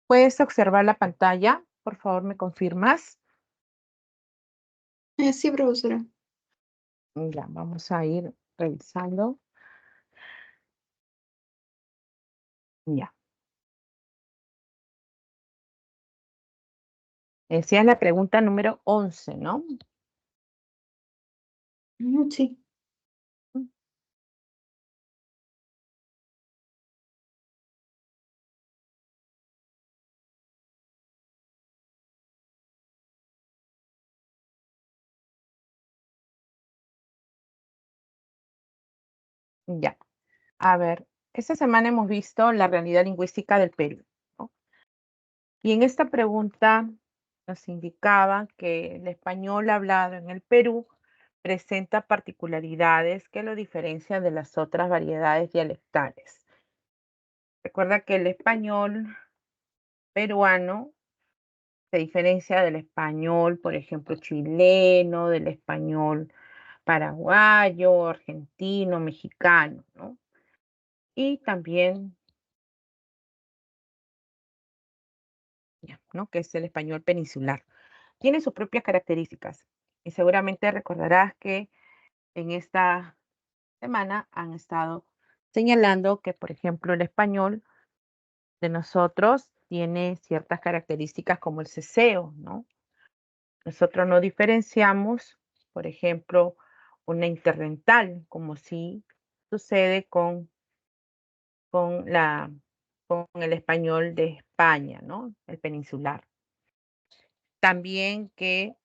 ¿Puedes observar la pantalla? Por favor, ¿me confirmas? Sí, profesora. Ya, vamos a ir revisando. Ya. Decía la pregunta número 11, ¿no? Sí. Ya. A ver, esta semana hemos visto la realidad lingüística del Perú, ¿no? Y en esta pregunta nos indicaba que el español hablado en el Perú presenta particularidades que lo diferencian de las otras variedades dialectales. Recuerda que el español peruano se diferencia del español, por ejemplo, chileno, del español paraguayo, argentino, mexicano, ¿no? Y también, ya, ¿no? Que es el español peninsular. Tiene sus propias características y seguramente recordarás que en esta semana han estado señalando que, por ejemplo, el español de nosotros tiene ciertas características como el ceseo, ¿no? Nosotros no diferenciamos, por ejemplo, una interdental, como sí sucede con la, con el español de España, ¿no? El peninsular. También que,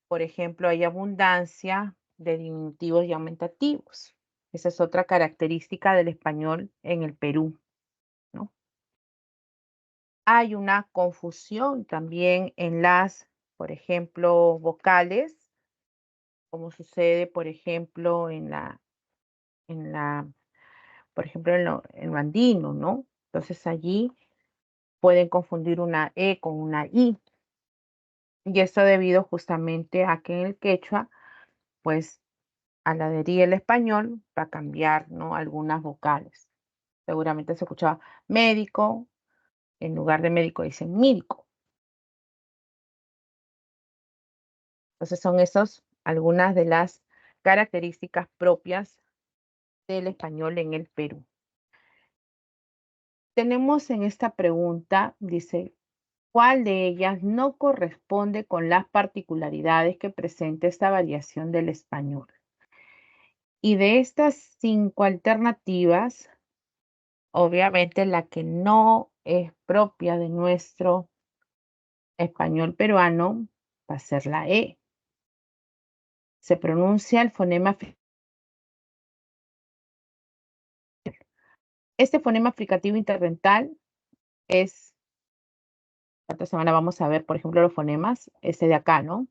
por ejemplo, hay abundancia de diminutivos y aumentativos. Esa es otra característica del español en el Perú, ¿no? Hay una confusión también en las, por ejemplo, vocales, como sucede, por ejemplo, en la, por ejemplo, en lo andino, ¿no? Entonces allí pueden confundir una E con una I. Y esto debido justamente a que en el quechua, pues al adherir el español, va a cambiar, ¿no? Algunas vocales. Seguramente se escuchaba médico, en lugar de médico dicen médico. Entonces son esos algunas de las características propias del español en el Perú. Tenemos en esta pregunta, dice, ¿cuál de ellas no corresponde con las particularidades que presenta esta variación del español? Y de estas 5 alternativas, obviamente la que no es propia de nuestro español peruano va a ser la E. Se pronuncia el fonema. Este fonema fricativo interdental es, esta semana vamos a ver, por ejemplo, los fonemas, este de acá, ¿no?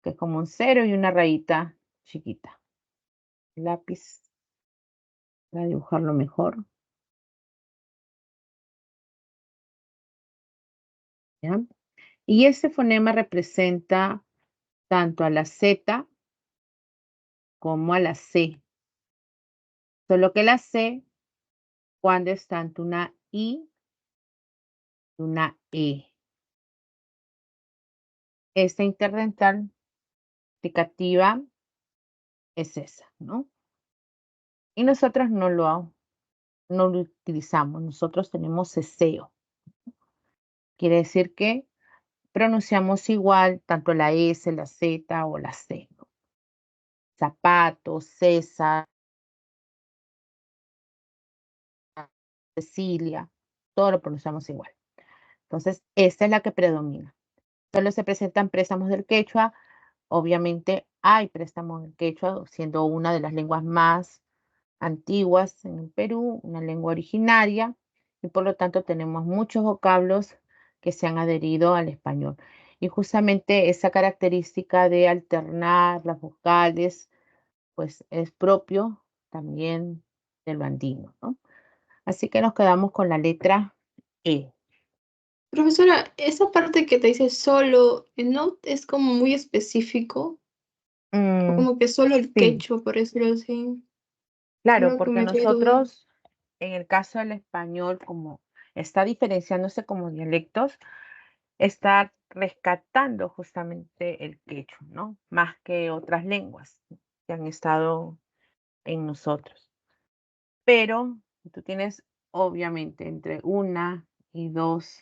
Que es como un cero y una rayita chiquita. Lápiz para dibujarlo mejor, ¿ya? Y este fonema representa tanto a la Z como a la C, solo que la C cuando es tanto una I y una E. Esta interdental fricativa es esa, ¿no? Y nosotros no lo utilizamos, nosotros tenemos ceseo. Quiere decir que pronunciamos igual tanto la S, la Z o la C, ¿no? Zapato, César, Cecilia, todo lo pronunciamos igual. Entonces, esta es la que predomina. Solo se presentan préstamos del quechua. Obviamente hay préstamos del quechua, siendo una de las lenguas más antiguas en el Perú, una lengua originaria, y por lo tanto tenemos muchos vocablos que se han adherido al español. Y justamente esa característica de alternar las vocales, pues es propio también de lo andino, ¿no? Así que nos quedamos con la letra E. Profesora, esa parte que te dice solo, ¿no es como muy específico? O Mm, como que solo el sí, quechua, por decirlo así. claro, Lo que porque me quedé duda. nosotros, en el caso del español, como está diferenciándose como dialectos, está rescatando justamente el quechua, ¿no? Más que otras lenguas que han estado en nosotros. Pero tú tienes, obviamente, entre una y dos,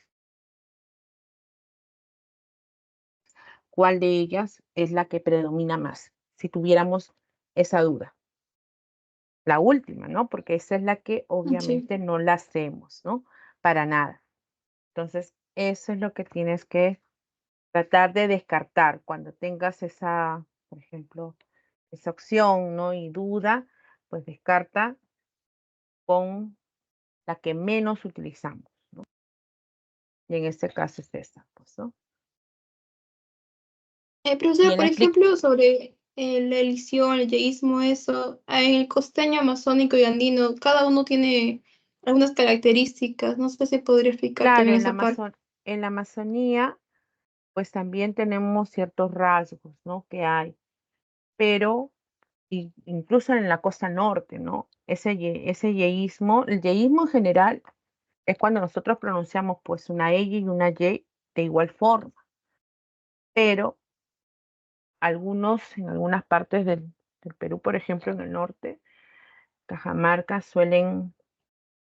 ¿cuál de ellas es la que predomina más? Si tuviéramos esa duda. La última, ¿no? Porque esa es la que Sí. obviamente no la hacemos, ¿no? Para nada. Entonces, eso es lo que tienes que tratar de descartar cuando tengas esa, por ejemplo, esa opción, ¿no? Y duda, pues descarta con la que menos utilizamos, ¿no? Y en este caso es esa, pues, ¿no? Y Profesora, en por la explic ejemplo, sobre la elisión, el yeísmo, eso, en el costeño amazónico y andino, cada uno tiene algunas características. No sé si podría explicar claro, también esa parte. En la Amazonía, pues también tenemos ciertos rasgos, ¿no? Que hay, pero incluso en la costa norte, ¿no? Ese yeísmo, el yeísmo en general es cuando nosotros pronunciamos pues una Y y una Y de igual forma, pero en algunas partes del Perú, por ejemplo, en el norte, Cajamarca, suelen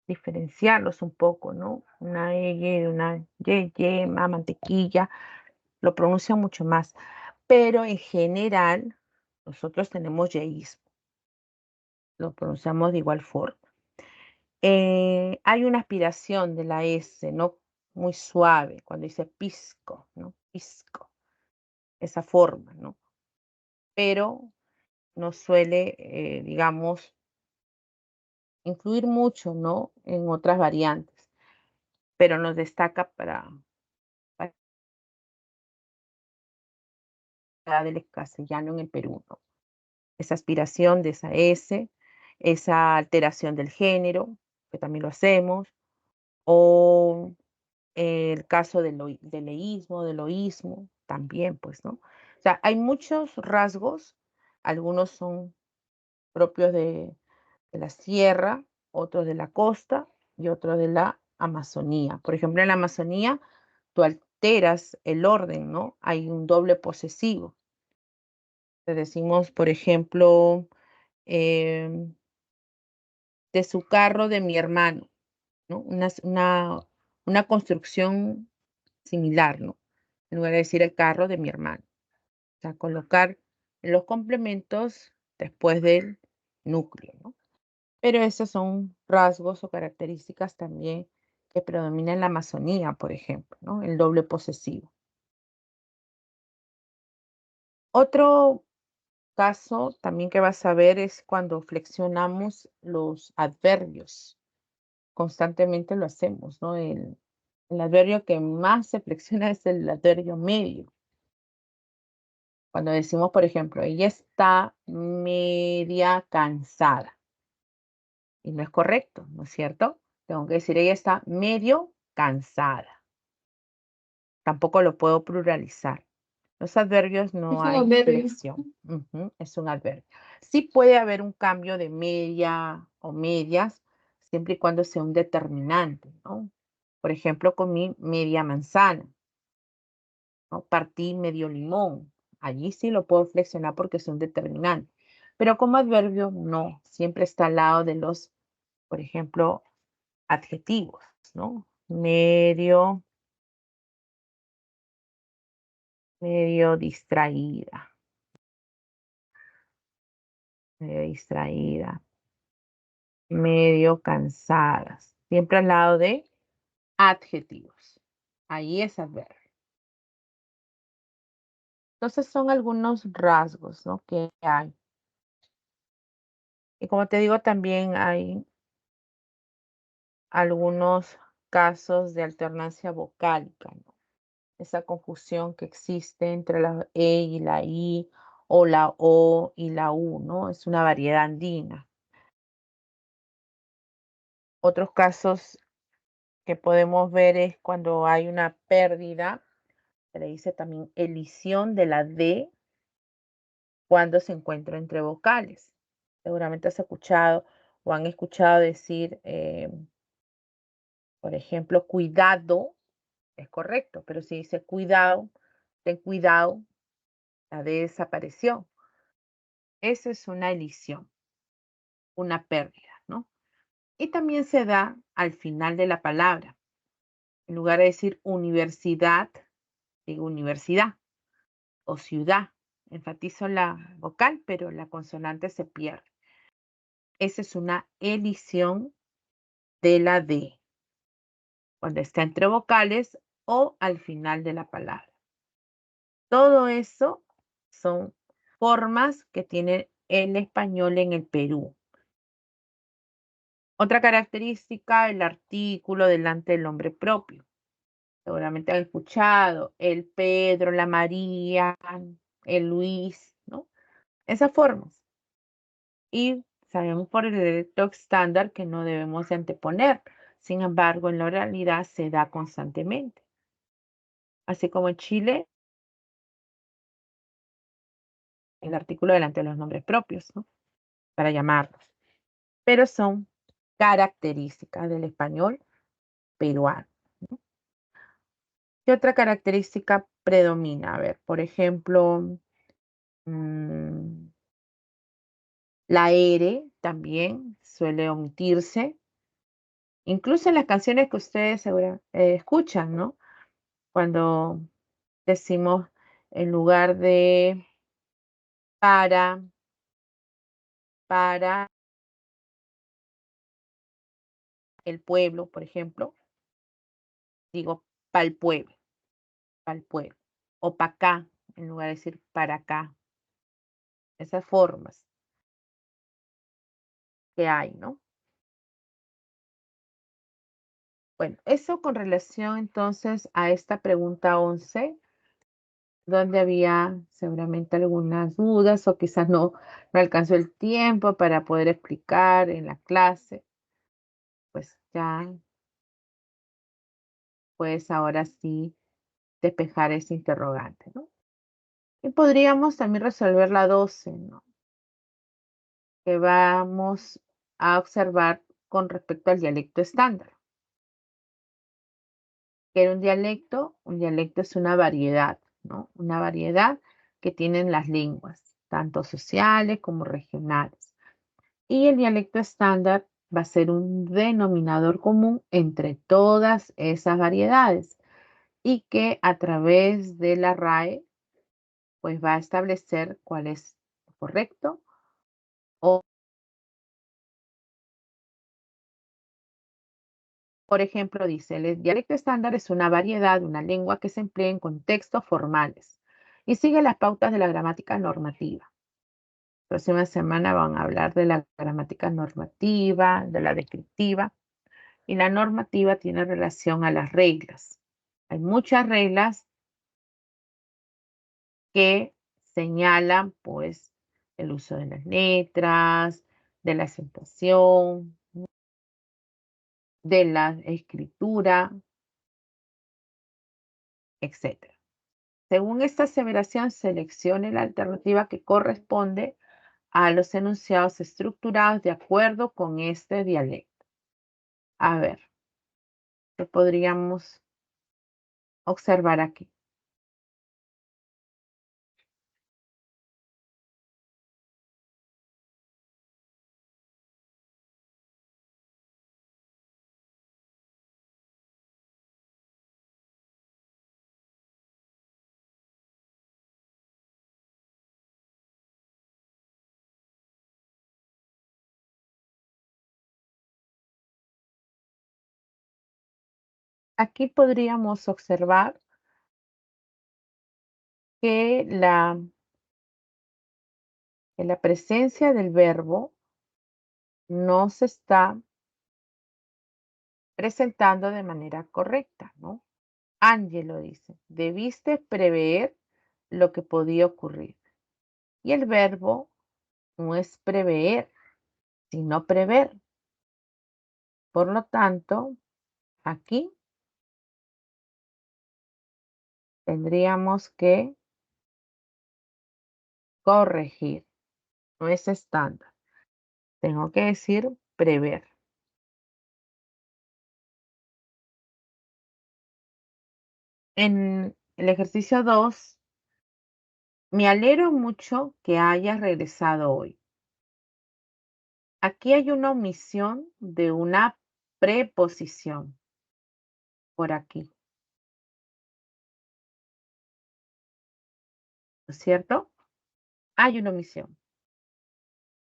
diferenciarlos un poco, ¿no? Una Y de una Y, yema, mantequilla, lo pronuncian mucho más, pero en general nosotros tenemos yeísmo, lo pronunciamos de igual forma. Hay una aspiración de la S, ¿no? Muy suave, cuando dice pisco, ¿no? Pisco, esa forma, ¿no? Pero no suele, digamos, influir mucho, ¿no? En otras variantes, pero nos destaca para del castellano en el Perú, ¿no? Esa aspiración de esa S, esa alteración del género, que también lo hacemos, o el caso del leísmo, del oísmo, también, pues, ¿no? O sea, hay muchos rasgos, algunos son propios de la sierra, otros de la costa y otros de la Amazonía. Por ejemplo, en la Amazonía tú alteras el orden, ¿no? Hay un doble posesivo. Te decimos, por ejemplo, em, de su carro de mi hermano, ¿no? Una construcción similar, ¿no? En lugar de decir el carro de mi hermano. O sea, colocar los complementos después del núcleo, ¿no? Pero esos son rasgos o características también que predominan en la Amazonía, por ejemplo, ¿no? El doble posesivo. Otro caso también que vas a ver es cuando flexionamos los adverbios. Constantemente lo hacemos, ¿no? El adverbio que más se flexiona es el adverbio medio. Cuando decimos, por ejemplo, ella está media cansada. Y no es correcto, ¿no es cierto? Tengo que decir, ella está medio cansada. Tampoco lo puedo pluralizar. Los adverbios no Es un hay adverbio. flexión. Ujú, es un adverbio. Sí puede haber un cambio de media o medias, siempre y cuando sea un determinante, ¿no? Por ejemplo, comí media manzana, ¿no? Partí medio limón. Allí sí lo puedo flexionar porque es un determinante. Pero como adverbio, no. Siempre está al lado de los, por ejemplo, adjetivos, ¿no? Medio distraída, medio distraída, medio cansadas. Siempre al lado de adjetivos. Ahí es adverbio. Entonces son algunos rasgos, ¿no? Que hay. Y como te digo, también hay algunos casos de alternancia vocálica, ¿no? Esa confusión que existe entre la E y la I o la O y la U, ¿no? Es una variedad andina. Otros casos que podemos ver es cuando hay una pérdida, se le dice también elisión de la D cuando se encuentra entre vocales. Seguramente has escuchado o han escuchado decir Por ejemplo, cuidado es correcto, pero si dice cuidado, ten cuidado, la D desapareció. Esa es una elisión, una pérdida, ¿no? Y también se da al final de la palabra. En lugar de decir universidad, digo universidad o ciudad. Enfatizo la vocal, pero la consonante se pierde. Esa es una elisión de la D, cuando está entre vocales o al final de la palabra. Todo eso son formas que tiene el español en el Perú. Otra característica, el artículo delante del nombre propio. Seguramente han escuchado el Pedro, la María, el Luis, ¿no? Esas formas. Y sabemos por el derecho estándar que no debemos de anteponer. Sin embargo, en la oralidad se da constantemente. Así como en Chile, el artículo delante de los nombres propios, ¿no? Para llamarlos. Pero son características del español peruano, ¿no? ¿Qué otra característica predomina? A ver, por ejemplo, mm, la R también suele omitirse, incluso en las canciones que ustedes escuchan, ¿no? Cuando decimos en lugar de para el pueblo, por ejemplo, digo pa'l pueblo, pa'l pueblo. O pa' acá, en lugar de decir para acá. Esas formas que hay, ¿no? Bueno, eso con relación entonces a esta pregunta 11, donde había seguramente algunas dudas o quizás no alcanzó el tiempo para poder explicar en la clase, pues ya pues ahora sí despejar ese interrogante, ¿no? Y podríamos también resolver la 12, ¿no? Que vamos a observar con respecto al dialecto estándar. ¿Qué era un dialecto? Un dialecto es una variedad, ¿no? Una variedad que tienen las lenguas, tanto sociales como regionales. Y el dialecto estándar va a ser un denominador común entre todas esas variedades y que a través de la RAE pues va a establecer cuál es correcto o, por ejemplo, dice, el dialecto estándar es una variedad de una lengua que se emplea en contextos formales y sigue las pautas de la gramática normativa. Próxima semana van a hablar de la gramática normativa, de la descriptiva, y la normativa tiene relación a las reglas. Hay muchas reglas que señalan, pues, el uso de las letras, de la acentuación, de la escritura, etcétera. Según esta aseveración, seleccione la alternativa que corresponde a los enunciados estructurados de acuerdo con este dialecto. A ver, ¿qué podríamos observar aquí? Aquí podríamos observar que la presencia del verbo no se está presentando de manera correcta, ¿no? Angelo dice, debiste prever lo que podía ocurrir. Y el verbo no es prever, sino prever. Por lo tanto, aquí tendríamos que corregir. No es estándar. Tengo que decir prever. En el ejercicio 2, me alegro mucho que hayas regresado hoy. Aquí hay una omisión de una preposición por aquí, ¿no es cierto? Hay una omisión.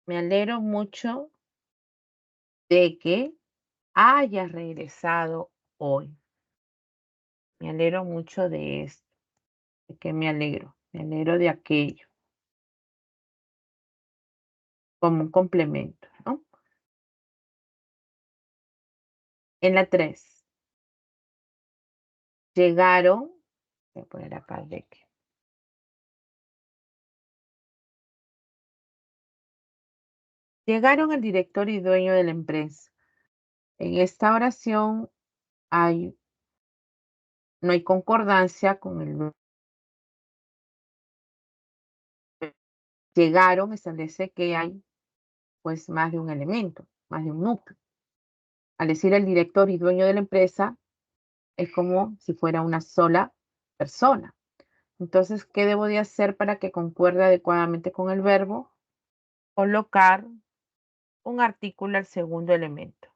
Me alegro mucho de que hayas regresado hoy. Me alegro mucho de esto. ¿De qué me alegro? Me alegro de aquello, como un complemento, ¿no? En la 3, llegaron, voy a poner acá de que, llegaron el director y dueño de la empresa. En esta oración hay, no hay concordancia con el llegaron, establece que hay pues más de un elemento, más de un núcleo. Al decir el director y dueño de la empresa, es como si fuera una sola persona. Entonces, ¿qué debo de hacer para que concuerde adecuadamente con el verbo? Colocar un artículo al segundo elemento.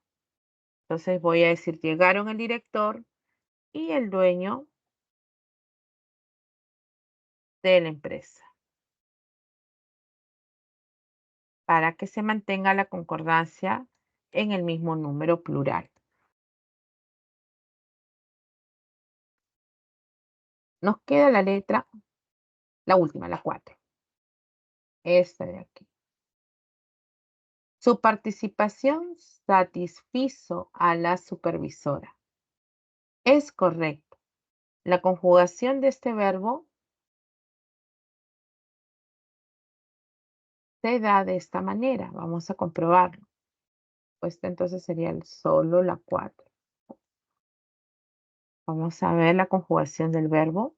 Entonces voy a decir, llegaron el director y el dueño de la empresa, para que se mantenga la concordancia en el mismo número plural. Nos queda la letra, la última, la 4. Esta de aquí. Su participación satisfizo a la supervisora. Es correcto. La conjugación de este verbo se da de esta manera. Vamos a comprobarlo. Pues entonces sería solo la 4. Vamos a ver la conjugación del verbo.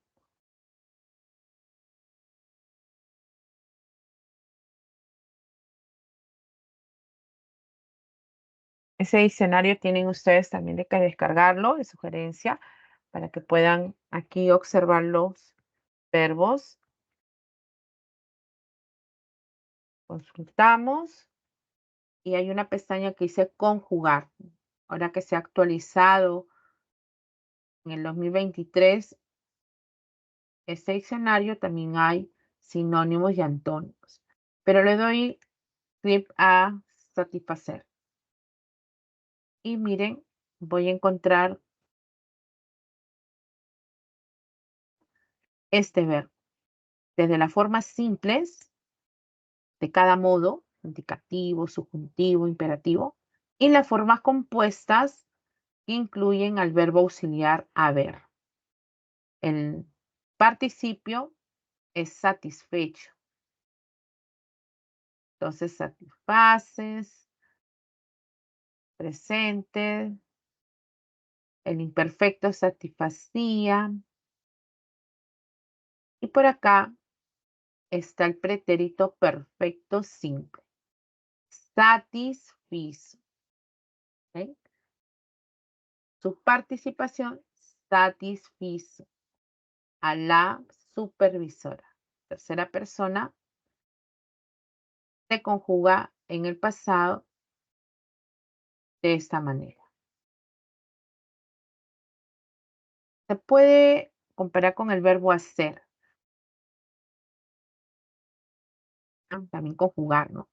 Ese diccionario tienen ustedes también de que descargarlo, de sugerencia, para que puedan aquí observar los verbos. Consultamos y hay una pestaña que dice conjugar. Ahora que se ha actualizado en el 2023, este diccionario también hay sinónimos y antónimos. Pero le doy clic a satisfacer. Y miren, voy a encontrar este verbo. Desde las formas simples de cada modo, indicativo, subjuntivo, imperativo, y las formas compuestas que incluyen al verbo auxiliar haber. El participio es satisfecho. Entonces, satisfaces, presente, el imperfecto satisfacía. Y por acá está el pretérito perfecto simple. Satisfizo. ¿Ok? Su participación satisfizo a la supervisora. Tercera persona se conjuga en el pasado de esta manera. Se puede comparar con el verbo hacer, ¿no? También conjugar, ¿no?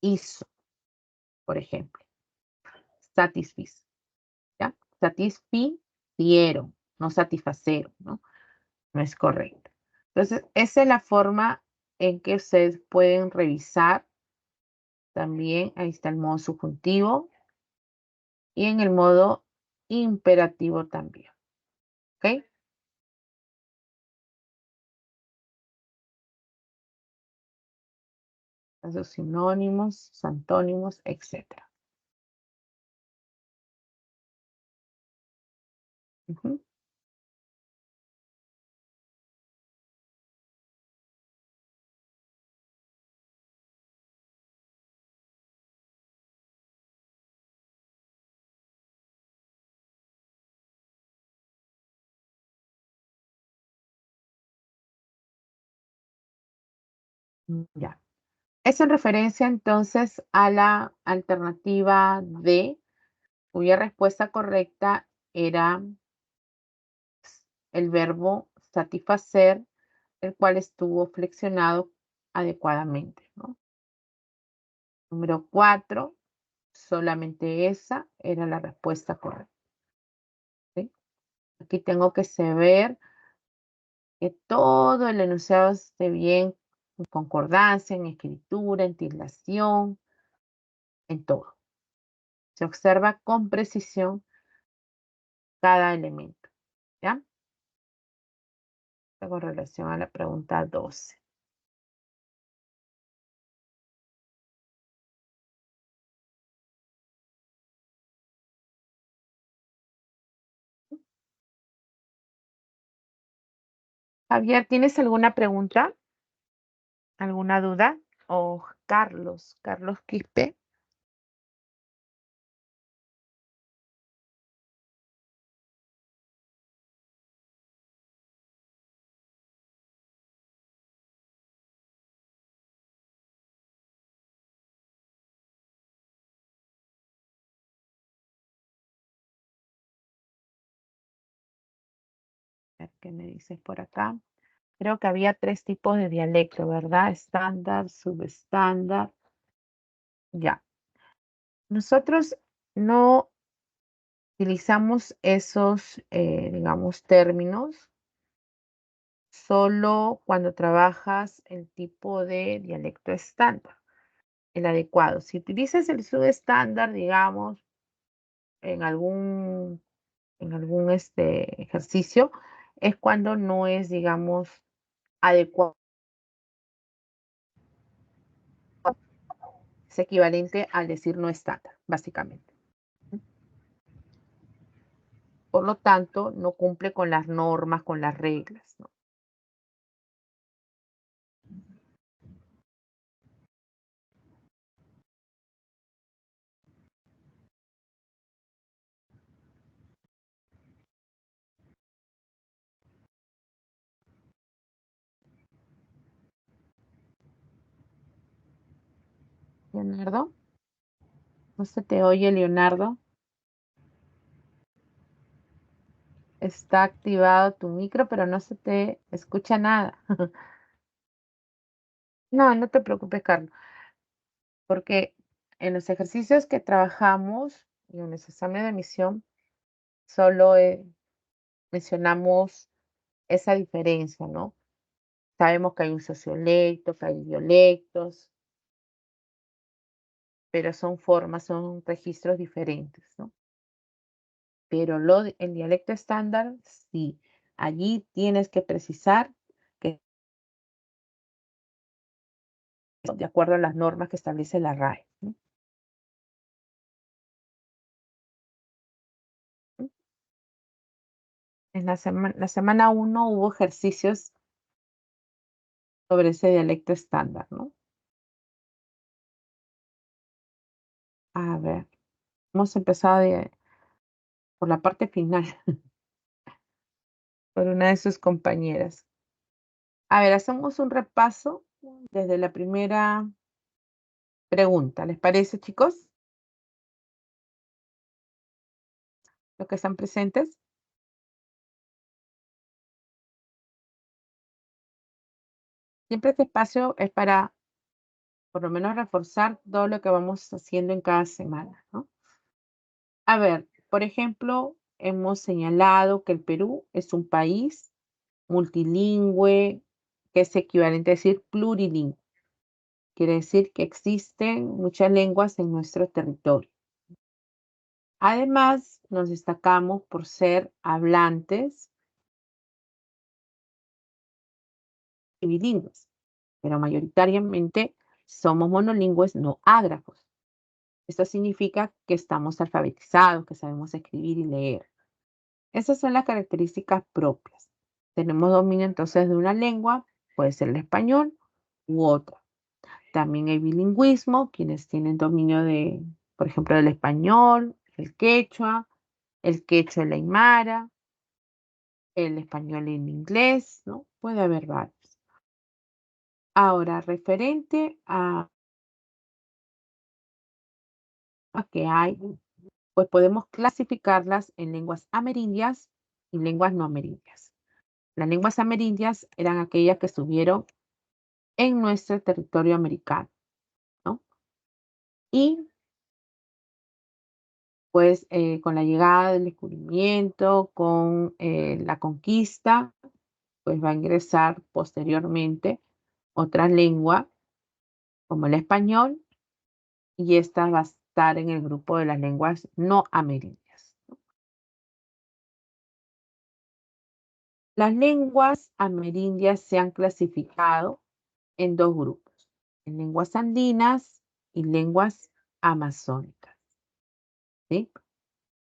Hizo, por ejemplo. Satisfizo, ¿ya? Satisficieron, no satisfaceron, ¿no? No es correcto. Entonces, esa es la forma en que ustedes pueden revisar. También ahí está el modo subjuntivo y en el modo imperativo también. ¿Ok? Los sinónimos, sus antónimos, etc. Ujú. Ya. Es en referencia entonces a la alternativa D, cuya respuesta correcta era el verbo satisfacer, el cual estuvo flexionado adecuadamente, ¿no? Número 4, solamente esa era la respuesta correcta, ¿sí? Aquí tengo que saber que todo el enunciado esté bien, en concordancia, en escritura, en tildación, en todo. Se observa con precisión cada elemento, ¿ya? Con relación a la pregunta 12. Javier, ¿tienes alguna pregunta? ¿Alguna duda? O Carlos Quispe. A ver qué me dices por acá. Creo que había 3 tipos de dialecto, ¿verdad? Estándar, subestándar. Ya. Nosotros no utilizamos esos, digamos, términos solo cuando trabajas el tipo de dialecto estándar, el adecuado. Si utilizas el subestándar, digamos, en algún, ejercicio, es cuando no es, digamos, adecuado. Es equivalente al decir no estándar, básicamente. Por lo tanto, no cumple con las normas, con las reglas, ¿no? Leonardo, no se te oye, Leonardo. Está activado tu micro, pero no se te escucha nada. No, no te preocupes, Carlos, porque en los ejercicios que trabajamos y en los exámenes de admisión solo mencionamos esa diferencia, ¿no? Sabemos que hay un sociolecto, que hay dialectos, pero son formas, son registros diferentes, ¿no? Pero el dialecto estándar, sí, allí tienes que precisar que de acuerdo a las normas que establece la RAE, ¿no? En la semana 1 hubo ejercicios sobre ese dialecto estándar, ¿no? A ver, hemos empezado por la parte final, por una de sus compañeras. A ver, hacemos un repaso desde la primera pregunta. ¿Les parece, chicos? Los que están presentes. Siempre este espacio es para, por lo menos, reforzar todo lo que vamos haciendo en cada semana, ¿no? A ver, por ejemplo, hemos señalado que el Perú es un país multilingüe, que es equivalente a decir plurilingüe. Quiere decir que existen muchas lenguas en nuestro territorio. Además, nos destacamos por ser hablantes y bilingües, pero mayoritariamente somos monolingües, no ágrafos. Esto significa que estamos alfabetizados, que sabemos escribir y leer. Esas son las características propias. Tenemos dominio entonces de una lengua, puede ser el español u otra. También hay bilingüismo, quienes tienen dominio de, por ejemplo, del español, el quechua el aymara, el español en inglés, ¿no? Puede haber varios. Ahora, referente a que hay, pues podemos clasificarlas en lenguas amerindias y lenguas no amerindias. Las lenguas amerindias eran aquellas que estuvieron en nuestro territorio americano, ¿no? Y pues con la llegada del descubrimiento, con la conquista, pues va a ingresar posteriormente otra lengua como el español y esta va a estar en el grupo de las lenguas no amerindias. Las lenguas amerindias se han clasificado en dos grupos, en lenguas andinas y lenguas amazónicas, ¿sí?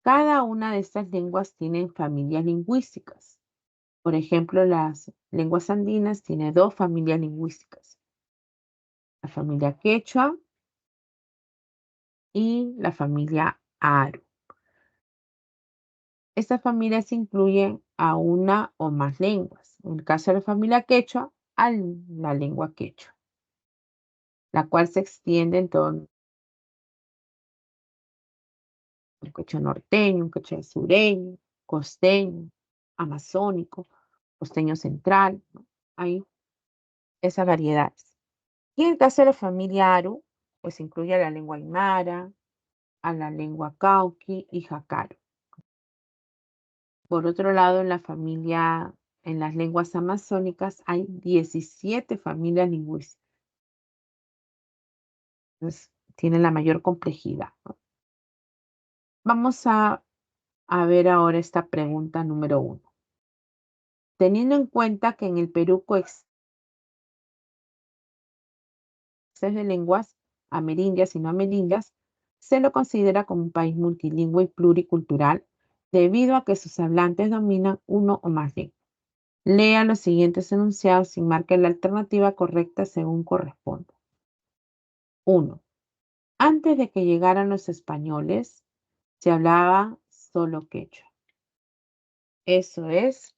Cada una de estas lenguas tiene familias lingüísticas. Por ejemplo, las lenguas andinas tienen dos familias lingüísticas, la familia quechua y la familia aru. Estas familias incluyen a una o más lenguas. En el caso de la familia quechua, a la lengua quechua, la cual se extiende en todo el quechua norteño, un quechua sureño, costeño, amazónico, costeño central, ¿no? Hay esas variedades. Y en el caso de la familia aru, pues incluye a la lengua aymara, a la lengua cauqui y jacaro. Por otro lado, en las lenguas amazónicas hay 17 familias lingüísticas. Entonces, tienen la mayor complejidad, ¿no? Vamos a ver ahora esta pregunta número 1. Teniendo en cuenta que en el Perú coexisten de lenguas amerindias y no amerindias, se lo considera como un país multilingüe y pluricultural debido a que sus hablantes dominan uno o más lenguas. Lea los siguientes enunciados y marque la alternativa correcta según corresponda. 1. Antes de que llegaran los españoles, se hablaba solo quechua. Eso es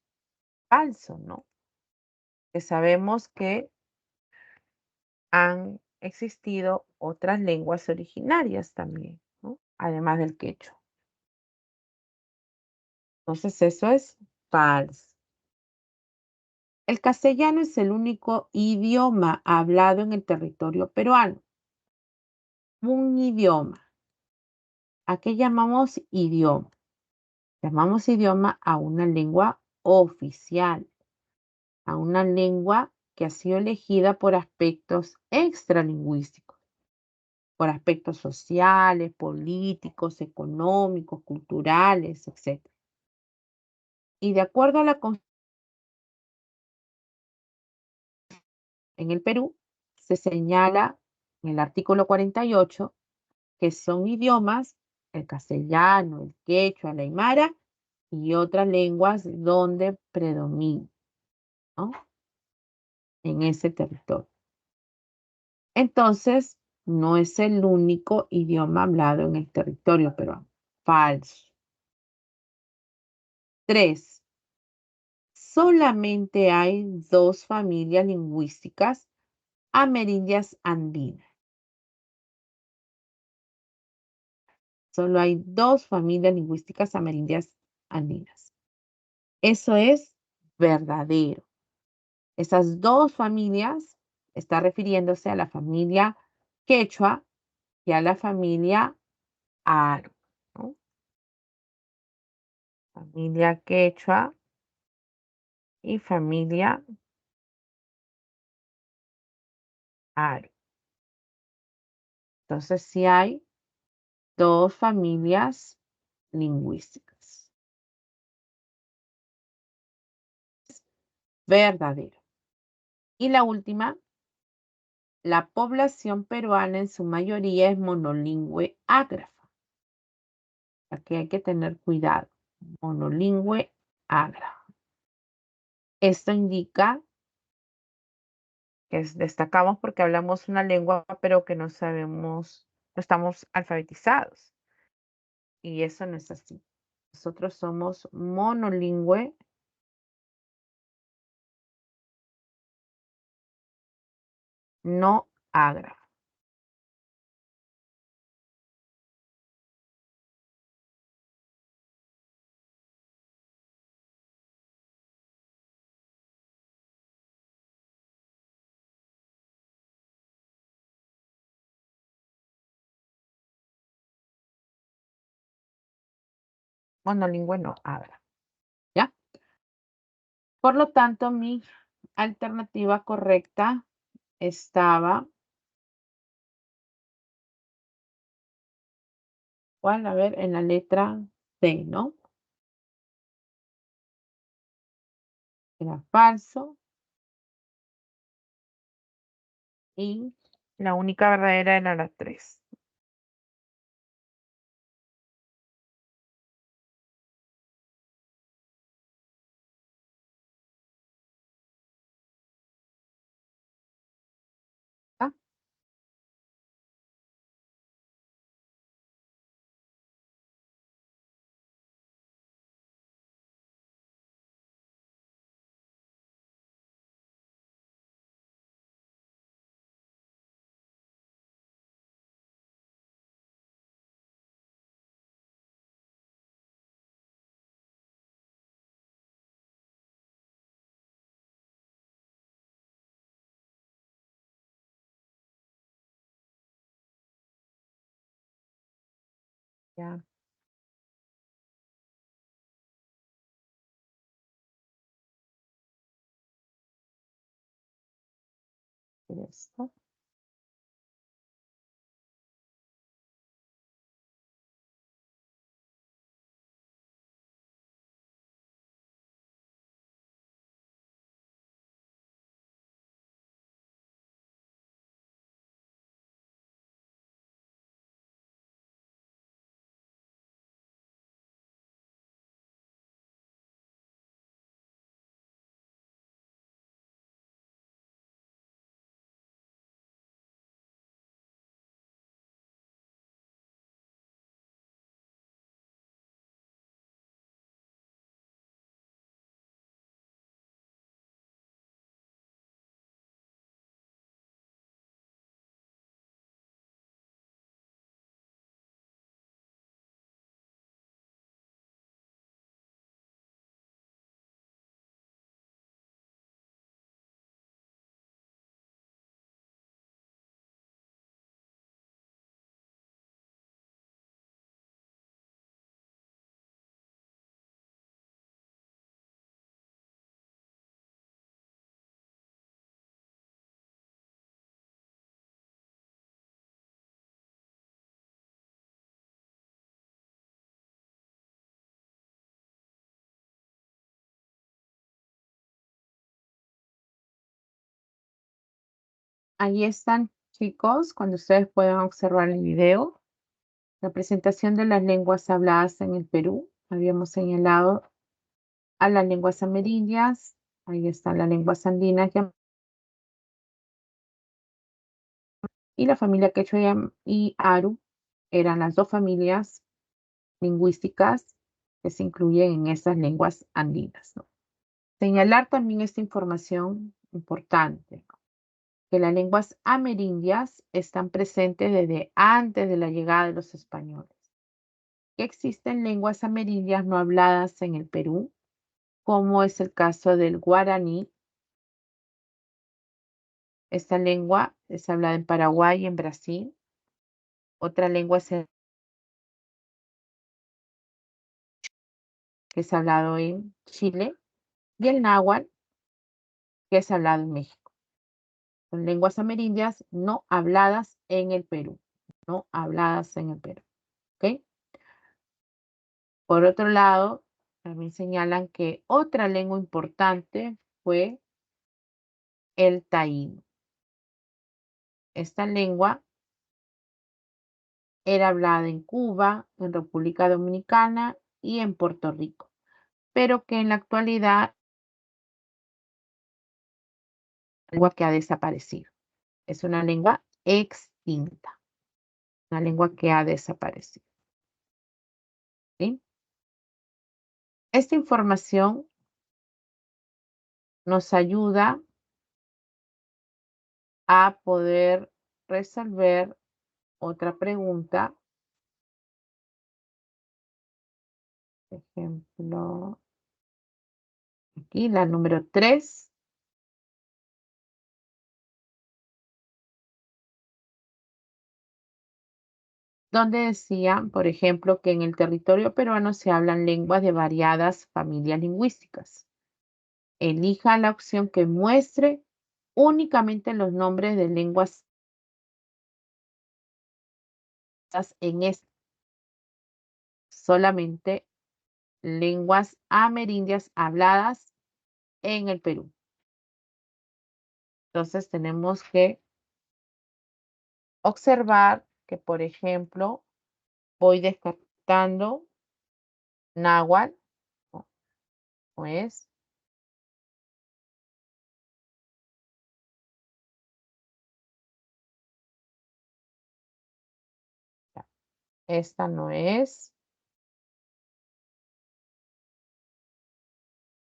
falso, ¿no? Que sabemos que han existido otras lenguas originarias también, ¿no? Además del quechua. Entonces, eso es falso. El castellano es el único idioma hablado en el territorio peruano. Un idioma. ¿A qué llamamos idioma? Llamamos idioma a una lengua oficial, a una lengua que ha sido elegida por aspectos extralingüísticos, por aspectos sociales, políticos, económicos, culturales, etc. Y de acuerdo a la Constitución en el Perú, se señala en el artículo 48 que son idiomas, el castellano, el quechua, el aymara y otras lenguas donde predomina, ¿no? En ese territorio. Entonces, no es el único idioma hablado en el territorio peruano. Falso. 3. Solamente hay dos familias lingüísticas amerindias andinas. Solo hay dos familias lingüísticas amerindias andinas. Eso es verdadero. Esas dos familias está refiriéndose a la familia quechua y a la familia aru, ¿no? Familia quechua y familia aru. Entonces, sí hay dos familias lingüísticas. Verdadero. Y la última, la población peruana en su mayoría es monolingüe ágrafa. Aquí hay que tener cuidado. Monolingüe ágrafa. Esto indica que destacamos porque hablamos una lengua, pero que no sabemos, no estamos alfabetizados. Y eso no es así. Nosotros somos monolingüe no ágrafo. Monolingüe no ágrafo. ¿Ya? Por lo tanto, mi alternativa correcta estaba, ¿cuál? A ver, en la letra C, ¿no? Era falso. Y la única verdadera era la 3. ¿Ah? Ya, esto. Ahí están, chicos, cuando ustedes puedan observar el video. La presentación de las lenguas habladas en el Perú. Habíamos señalado a las lenguas amerindias. Ahí están las lenguas andinas y la familia quechua y aru eran las dos familias lingüísticas que se incluyen en esas lenguas andinas, ¿no? Señalar también esta información importante, ¿no? Que las lenguas amerindias están presentes desde antes de la llegada de los españoles. Que existen lenguas amerindias no habladas en el Perú, como es el caso del guaraní. Esta lengua es hablada en Paraguay y en Brasil. Otra lengua es el que es hablado en Chile y el náhuatl, que es hablado en México. Son lenguas amerindias no habladas en el Perú, no habladas en el Perú. ¿Ok? Por otro lado, también señalan que otra lengua importante fue el taíno. Esta lengua era hablada en Cuba, en República Dominicana y en Puerto Rico, pero que en la actualidad es una lengua que ha desaparecido. Es una lengua extinta, una lengua que ha desaparecido. ¿Sí? Esta información nos ayuda a poder resolver otra pregunta. Por ejemplo, aquí la número 3, donde decían, por ejemplo, que en el territorio peruano se hablan lenguas de variadas familias lingüísticas. Elija la opción que muestre únicamente los nombres de lenguas en este, solamente lenguas amerindias habladas en el Perú. Entonces tenemos que observar que, por ejemplo, voy descartando náhuatl, ¿no? Pues ya, esta no es.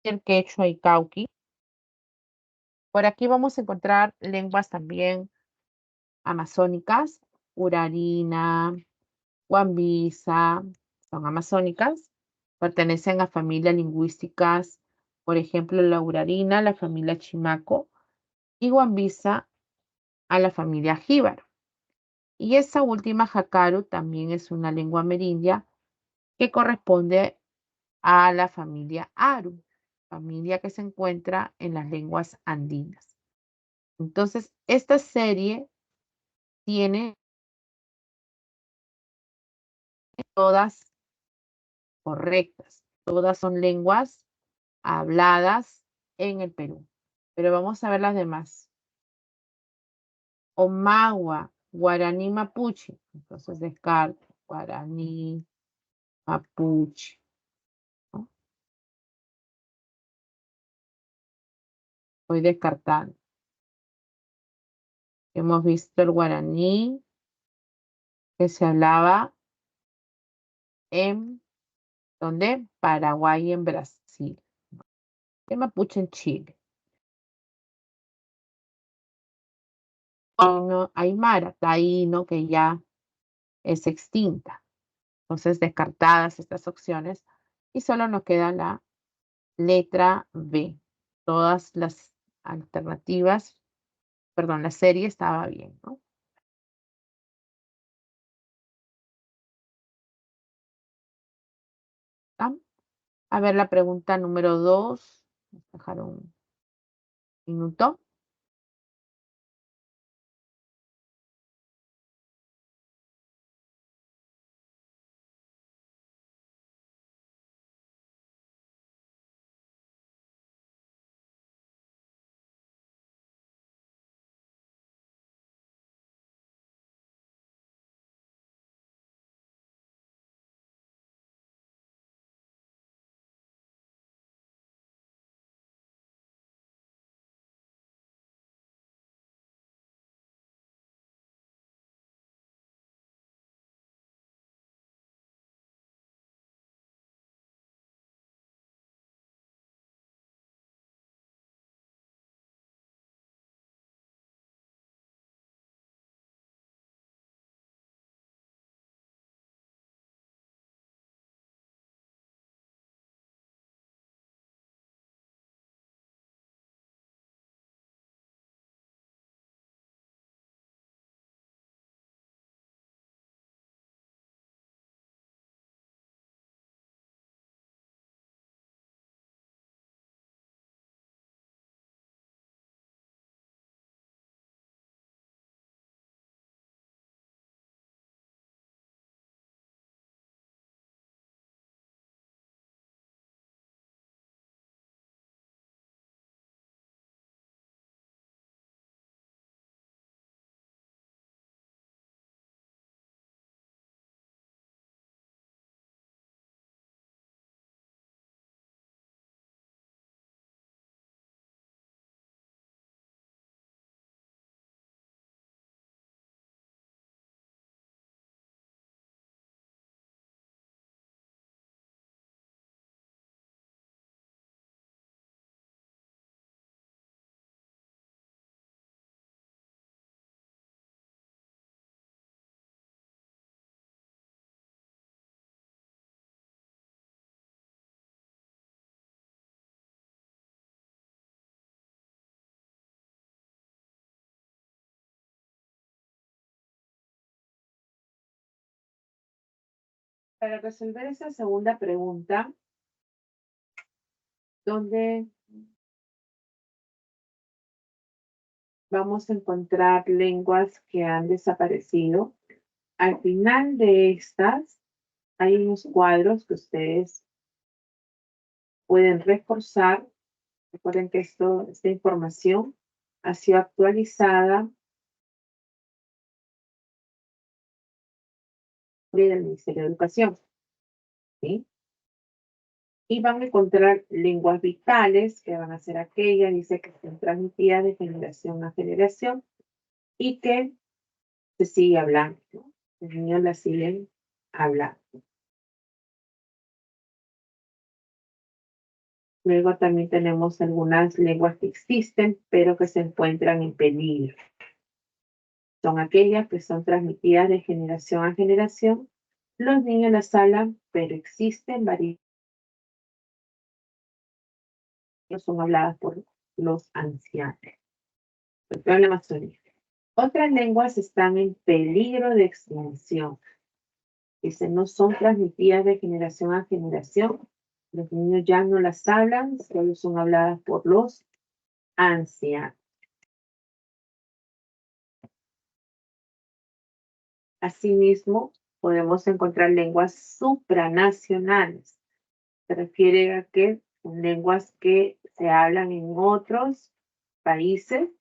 El quechua y cauqui. Por aquí vamos a encontrar lenguas también amazónicas, urarina, Guambisa, son amazónicas, pertenecen a familias lingüísticas, por ejemplo, la urarina, la familia Chimaco, y Guambisa a la familia Jíbaro. Y esa última, Jacaru, también es una lengua amerindia que corresponde a la familia Aru, familia que se encuentra en las lenguas andinas. Entonces, esta serie tiene todas correctas, todas son lenguas habladas en el Perú. Pero vamos a ver las demás. Omagua, guaraní mapuche. Entonces descarto guaraní mapuche, ¿no? Voy descartando. Hemos visto el guaraní que se hablaba en, ¿dónde? Paraguay y en Brasil. El mapuche en Chile. Taíno, aymara, taíno que ya es extinta. Entonces descartadas estas opciones y solo nos queda la letra B. Todas las alternativas, perdón, la serie estaba bien, ¿no? ¿Ah? A ver la pregunta número 2. Vamos a dejar un minuto. para resolver esa segunda pregunta, ¿dónde vamos a encontrar lenguas que han desaparecido? Al final de estas hay unos cuadros que ustedes pueden reforzar. Recuerden que esta información ha sido actualizada por el Ministerio de Educación, ¿sí? Y van a encontrar lenguas vitales, que van a ser aquellas, dice, que están transmitidas de generación a generación y que se sigue hablando, ¿no? Los niños la siguen hablando. Luego también tenemos algunas lenguas que existen, pero que se encuentran en peligro. Son aquellas que son transmitidas de generación a generación. Los niños las hablan, pero existen varias que son habladas por los ancianos. El problema Amazonía. Otras lenguas están en peligro de extinción. Dice, no son transmitidas de generación a generación. Los niños ya no las hablan, solo son habladas por los ancianos. Asimismo, podemos encontrar lenguas supranacionales. Se refiere a que son lenguas que se hablan en otros países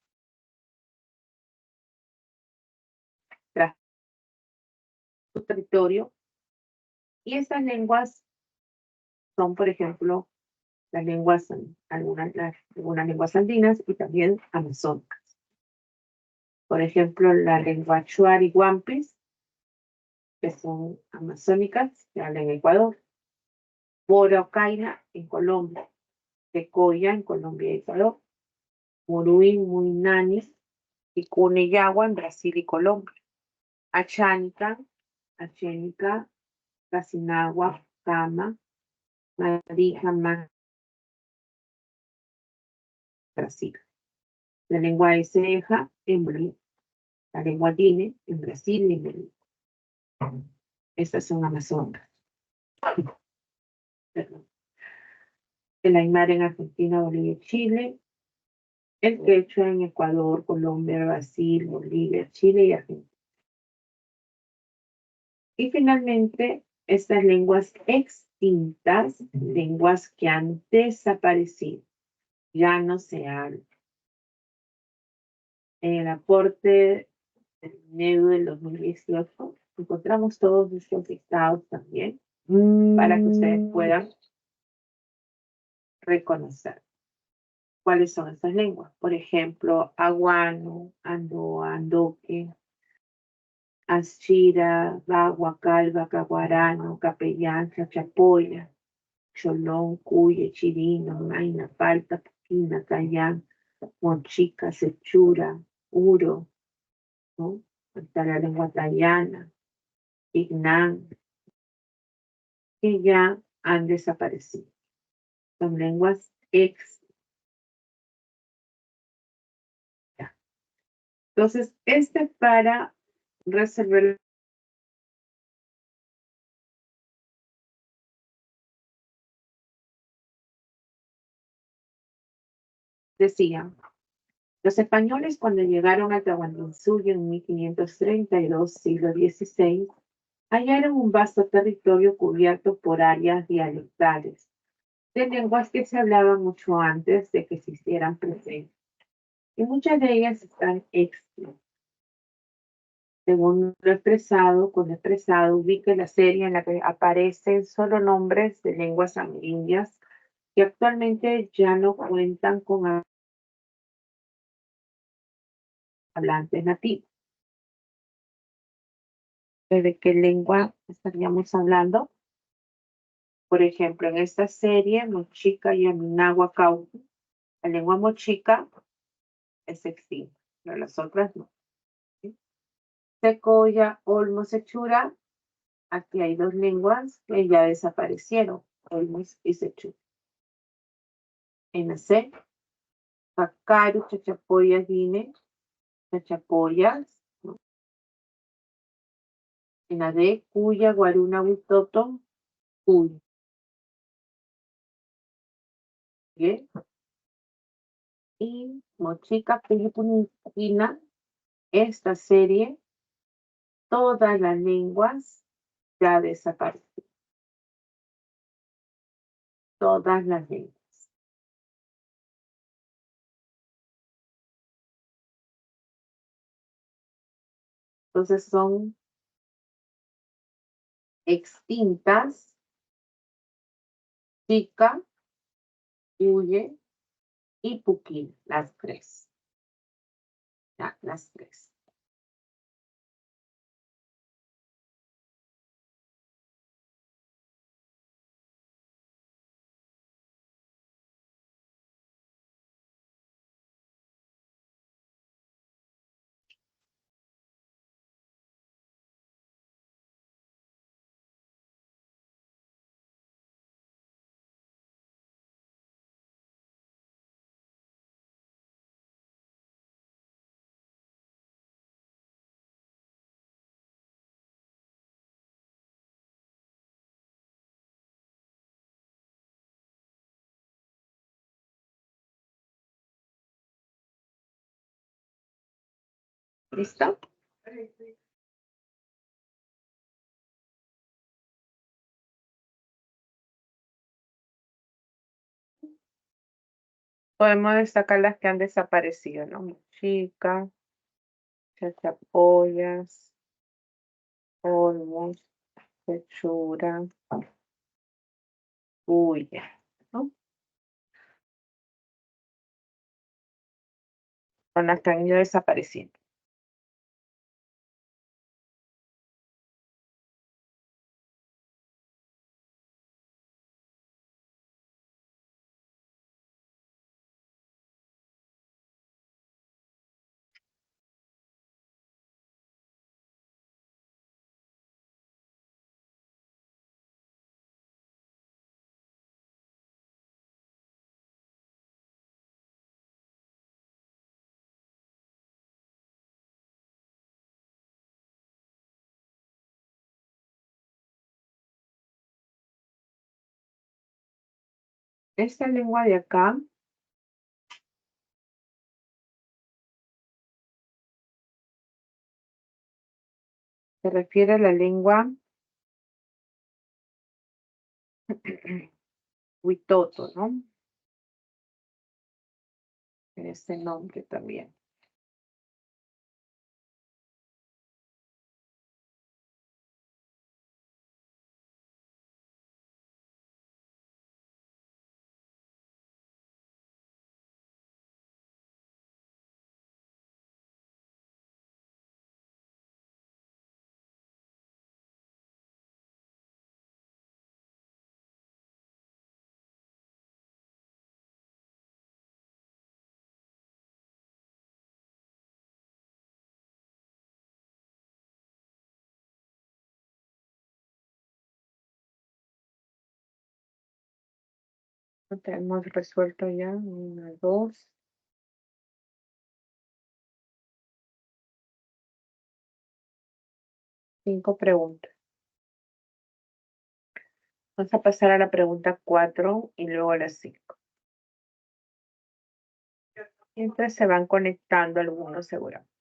tras su territorio. Y estas lenguas son, por ejemplo, las lenguas, algunas lenguas andinas y también amazónicas. Por ejemplo, la lengua Chuari Guampis, que son amazónicas, que hablan en Ecuador. Boraucaina en Colombia. Tecoya en Colombia y Ecuador. Muruy, Muinani y Cuneyagua en Brasil y Colombia. Achánica, Casinagua, Cama, Marija, Brasil. La lengua Ceja en Bolivia. La lengua Dine en Brasil y en Bolivia. Estas son amazonas. Perdón. El aymara en Argentina, Bolivia y Chile. El quechua en Ecuador, Colombia, Brasil, Bolivia, Chile y Argentina. Y finalmente, estas lenguas extintas, lenguas que han desaparecido, ya no se hablan. En el aporte del NEDU del 2018, encontramos todos estos listados también, para que ustedes puedan reconocer cuáles son estas lenguas. Por ejemplo, aguano, andoa, andoque, Ashira, Bagua, Calva, Caguarano, Capellán, Chachapoya, Cholón, Cuye, Chirino, Maina, Palta, Puquina, Cayán, Mochica, Sechura, Uro, ¿no? Está la lengua tayana, Ignán, que ya han desaparecido. Son lenguas ex. Entonces, para resolver decía, los españoles cuando llegaron a Tahuantinsuyo en 1532, siglo XVI, hallaron un vasto territorio cubierto por áreas dialectales, de lenguas que se hablaban mucho antes de que se hicieran presentes, y muchas de ellas están extintas. Según lo expresado, ubique la serie en la que aparecen solo nombres de lenguas amerindias que actualmente ya no cuentan con hablantes nativos. ¿De qué lengua estaríamos hablando? Por ejemplo, en esta serie, Mochica y Aminagua Cauca, la lengua mochica es extinta, pero las otras no. ¿Sí? Secoya, Olmos, Sechura, aquí hay dos lenguas que ya desaparecieron, Olmos y Sechura. En la C, Cacaru, Chachapoyas, Guine, Chachapoyas, ¿no? En la D, Cuya, Guaruna, Huitoto, Cuy. ¿Bien? Y Mochica, Pilipunina, esta serie, todas las lenguas ya desaparecen. Todas las lenguas. Entonces son extintas, Chica, Huye y Puquín, las tres. Ya, las tres. ¿Listo? Podemos destacar las que han desaparecido, ¿no? Mochica, chachapoyas, olmos, pechura, bulla, ¿no? Son las que han ido desapareciendo. Esta lengua de acá se refiere a la lengua Huitoto, ¿no? En este nombre también. Lo tenemos resuelto ya. 1, 2. 5 preguntas. Vamos a pasar a la pregunta 4 y luego a las 5. Mientras se van conectando algunos seguramente.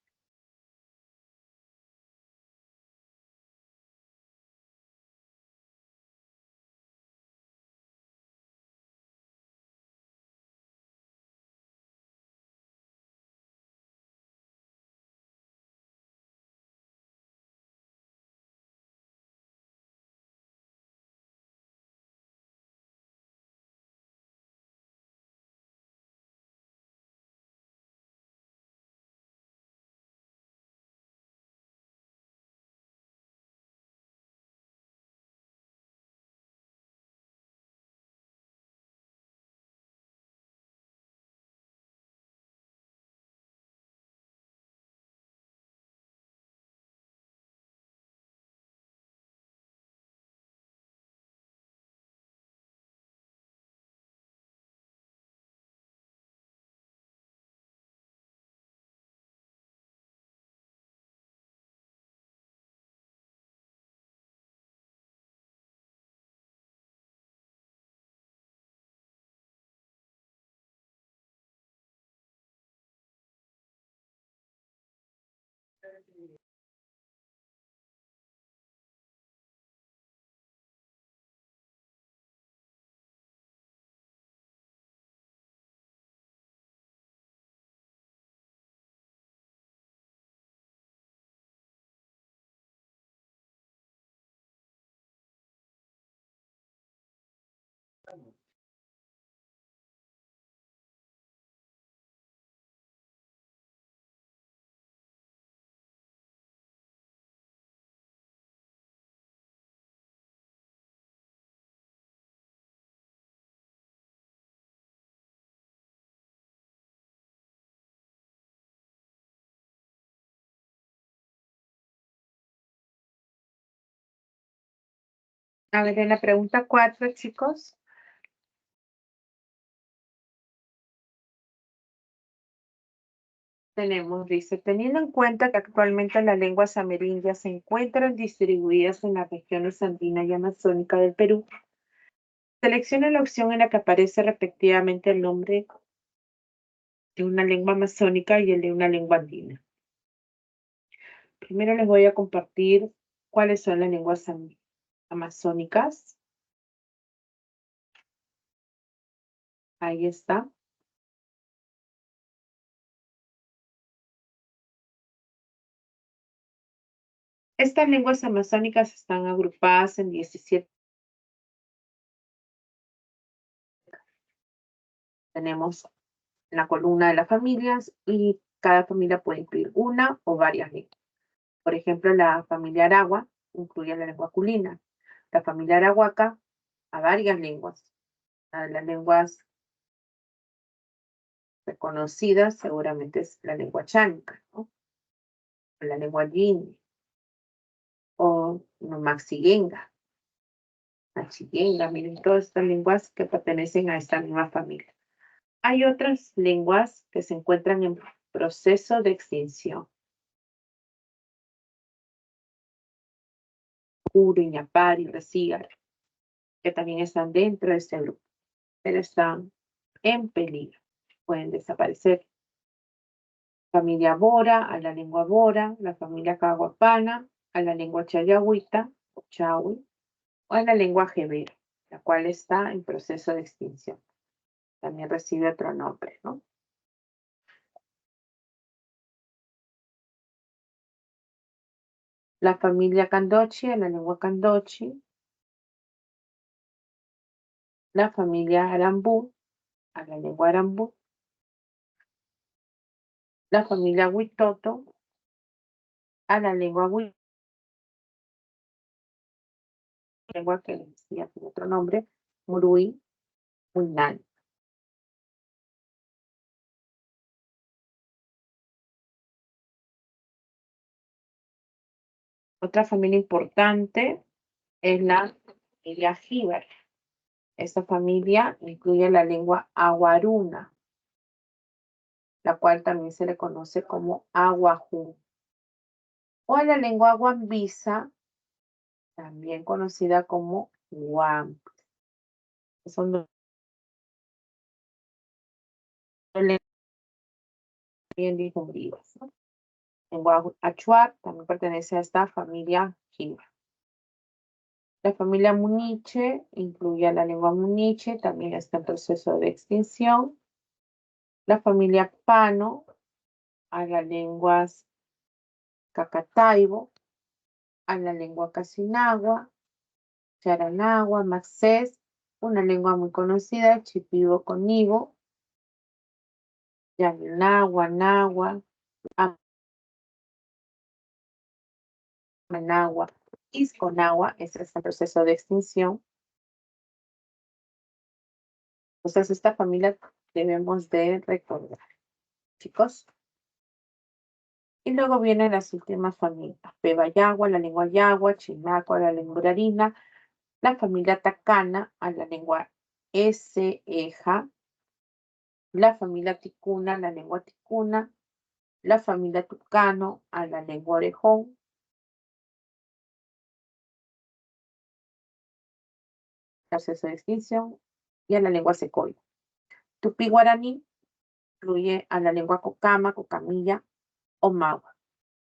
A ver, en la pregunta 4, chicos. Tenemos, dice, teniendo en cuenta que actualmente las lenguas amerindias se encuentran distribuidas en las regiones andina y amazónica del Perú, seleccione la opción en la que aparece respectivamente el nombre de una lengua amazónica y el de una lengua andina. Primero les voy a compartir cuáles son las lenguas amazónicas. Ahí está. Estas lenguas amazónicas están agrupadas en 17. Tenemos la columna de las familias y cada familia puede incluir una o varias lenguas. Por ejemplo, la familia Aragua incluye la lengua culina. La familia Arahuaca a varias lenguas. Las lenguas reconocidas seguramente es la lengua chánica, ¿no? La lengua guine o no, maxiguenga, miren, todas estas lenguas que pertenecen a esta misma familia. Hay otras lenguas que se encuentran en proceso de extinción. Uru, Ñapari, Resigar, que también están dentro de este grupo, pero están en peligro, pueden desaparecer. Familia Bora, a la lengua Bora, la familia Caguapana, a la lengua Chayahuita, o Chawi, o a la lengua Jebera, la cual está en proceso de extinción. También recibe otro nombre, ¿no? La familia Candochi, a la lengua Candochi, la familia Arambú, a la lengua Arambú, la familia Huitoto, a la lengua Huitoto, lengua que les decía con otro nombre, Murui, Huinán. Otra familia importante es la familia Jíbar. Esta familia incluye la lengua aguaruna, la cual también se le conoce como aguajú, o la lengua guambisa, también conocida como guam. Son dos lenguas bien difundidas, ¿no? Lengua achuar también pertenece a esta familia Jíbar. La familia muniche incluye a la lengua muniche, también está en proceso de extinción. La familia pano, a las lenguas cacataibo, a la lengua casinagua, charanagua, maxés, una lengua muy conocida, chipibo conibo, yaninagua, nagua, amanagua, isconagua, ese está en proceso de extinción. Entonces, esta familia debemos de recordar, chicos. Y luego vienen las últimas familias. Pebayagua, la lengua yagua, Chinacua, la lengua urarina, la familia Tacana, a la lengua Eja, la familia Ticuna, la lengua Ticuna, la familia Tucano, a la lengua Orejón, proceso de extinción, y a la lengua Secoya. Tupí Guaraní incluye a la lengua Cocama, Cocamilla o Magua.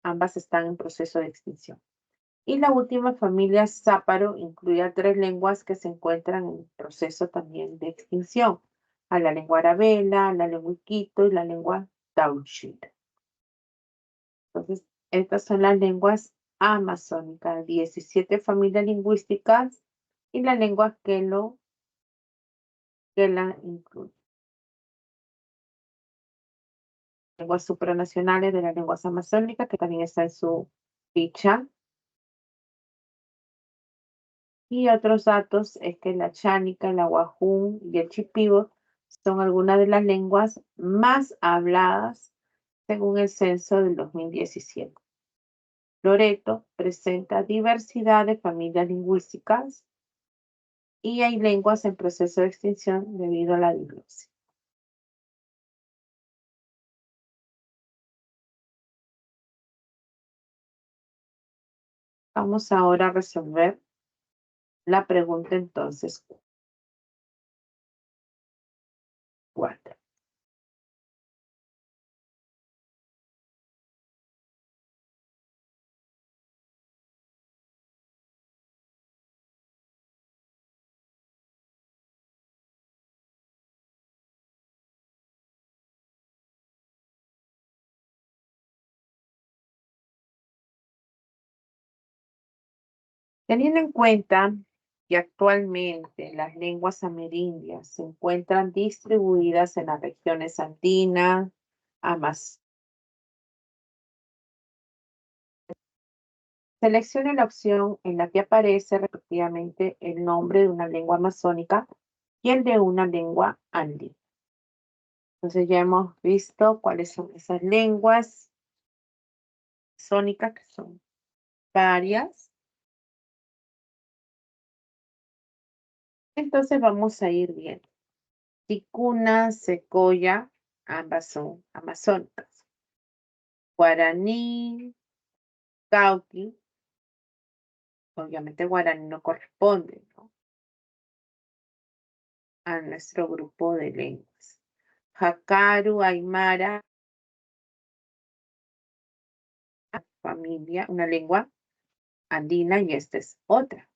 Ambas están en proceso de extinción. Y la última familia Záparo incluye a 3 lenguas que se encuentran en proceso también de extinción, a la lengua arabela, la lengua iquito y la lengua tauchil. Entonces, estas son las lenguas amazónicas, 17 familias lingüísticas y la lengua quelo que la incluye. Lenguas supranacionales de las lenguas amazónicas, que también está en su ficha. Y otros datos es que la chánica, el aguajún y el chipivo son algunas de las lenguas más habladas según el censo del 2017. Loreto presenta diversidad de familias lingüísticas y hay lenguas en proceso de extinción debido a la diglosia. Vamos ahora a resolver la pregunta entonces 4. Teniendo en cuenta que actualmente las lenguas amerindias se encuentran distribuidas en las regiones andinas, Amazon. Seleccione la opción en la que aparece respectivamente el nombre de una lengua amazónica y el de una lengua andina. Entonces ya hemos visto cuáles son esas lenguas amazónicas, que son varias. Entonces vamos a ir viendo. Ticuna, secoya, ambas son amazónicas. Guaraní, cauqui, obviamente guaraní no corresponde, ¿no?, a nuestro grupo de lenguas. Jacaru, aymara, familia, una lengua andina y esta es otra.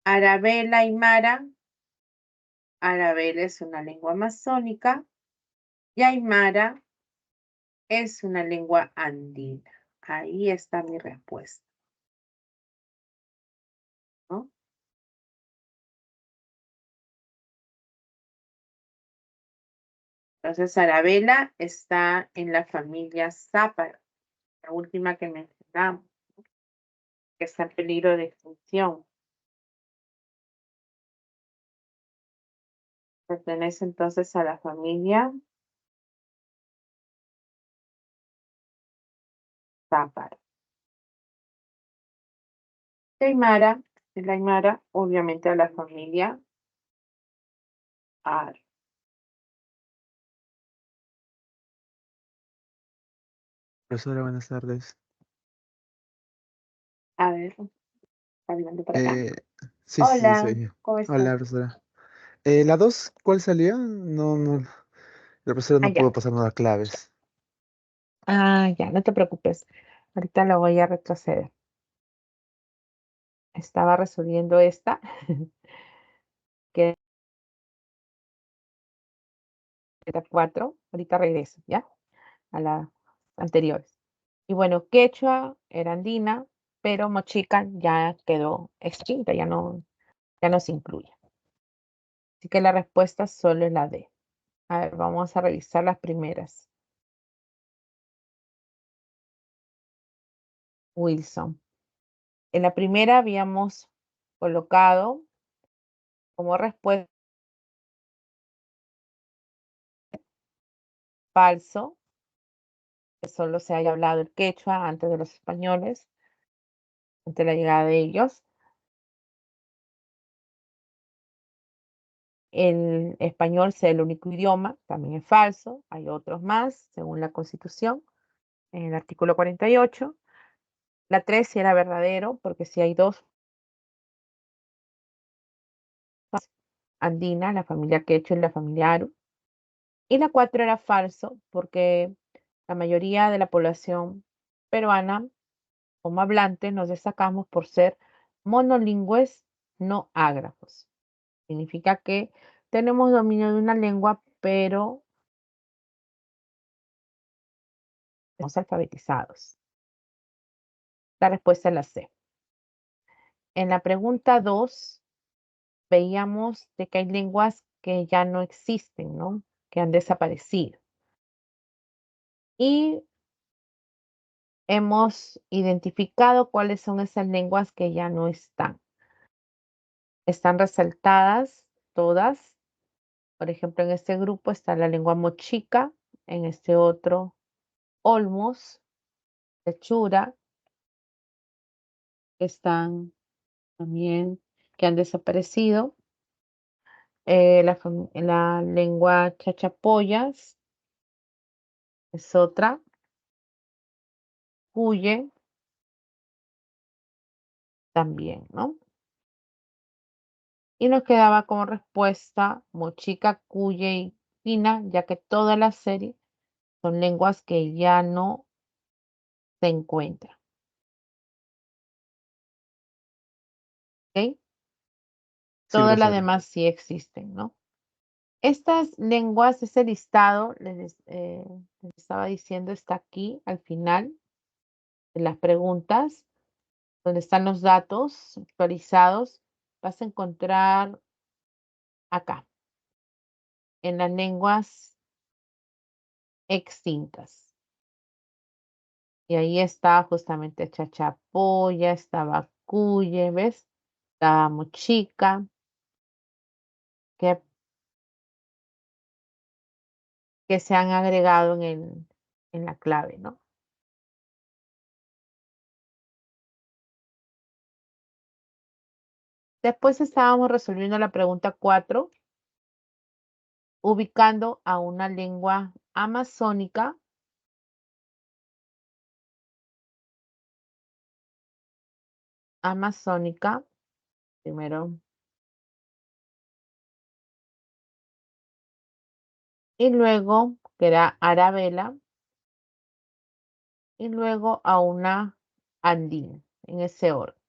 Arabela, aymara, arabela es una lengua amazónica y aymara es una lengua andina. Ahí está mi respuesta, ¿no? Entonces, arabela está en la familia Záparo, la última que mencionamos, que está en peligro de extinción. Pertenece entonces a la familia Záparo. Aymara, el aymara, obviamente a la familia Ar. Profesora, buenas tardes. A ver, está hablando por acá. Eh, sí, Hola, soy yo. ¿cómo estás? Hola, profesora. La 2, ¿cuál salió? No, la profesora Ah, no ya. pudo pasarnos las claves. Ya, no te preocupes. Ahorita lo voy a retroceder. Estaba resolviendo esta, que era 4. Ahorita regreso, ¿ya? A las anteriores. Y bueno, quechua era andina, pero mochica ya quedó extinta, ya no se incluye. Así que la respuesta solo es la D. A ver, vamos a revisar las primeras. Wilson. En la primera habíamos colocado como respuesta falso, que solo se haya hablado el quechua antes de los españoles, antes de la llegada de ellos. El español sea el único idioma, también es falso. Hay otros más, según la Constitución, en el artículo 48. La 3 sí era verdadero, porque si hay dos andinas, la familia quechua y la familia aru. Y la 4 era falso, porque La mayoría de la población peruana como hablantes nos destacamos por ser monolingües no ágrafos. Significa que tenemos dominio de una lengua, pero estamos alfabetizados. La respuesta es la C. En la pregunta 2 veíamos de que hay lenguas que ya no existen, ¿no? Que han desaparecido. Y hemos identificado cuáles son esas lenguas que ya no están. Están resaltadas todas. Por ejemplo, en este grupo está la lengua mochica, en este otro olmos, quechura, que están también, que han desaparecido. La lengua chachapoyas es otra, cuye también, ¿no? Y nos quedaba como respuesta mochica, cuye y quina, ya que toda la serie son lenguas que ya no se encuentran. ¿Ok? Sí, Todas las profesora. demás sí existen, ¿no? Estas lenguas, ese listado, les estaba diciendo, está aquí al final de las preguntas, donde están los datos actualizados. Vas a encontrar acá, en las lenguas extintas. Y ahí está justamente chachapoya, estaba cuye, ¿ves? Estaba mochica, que, que se han agregado en la clave, ¿no? Después estábamos resolviendo la pregunta 4, ubicando a una lengua amazónica primero, y luego, que era Arabela, y luego a una andina, en ese orden.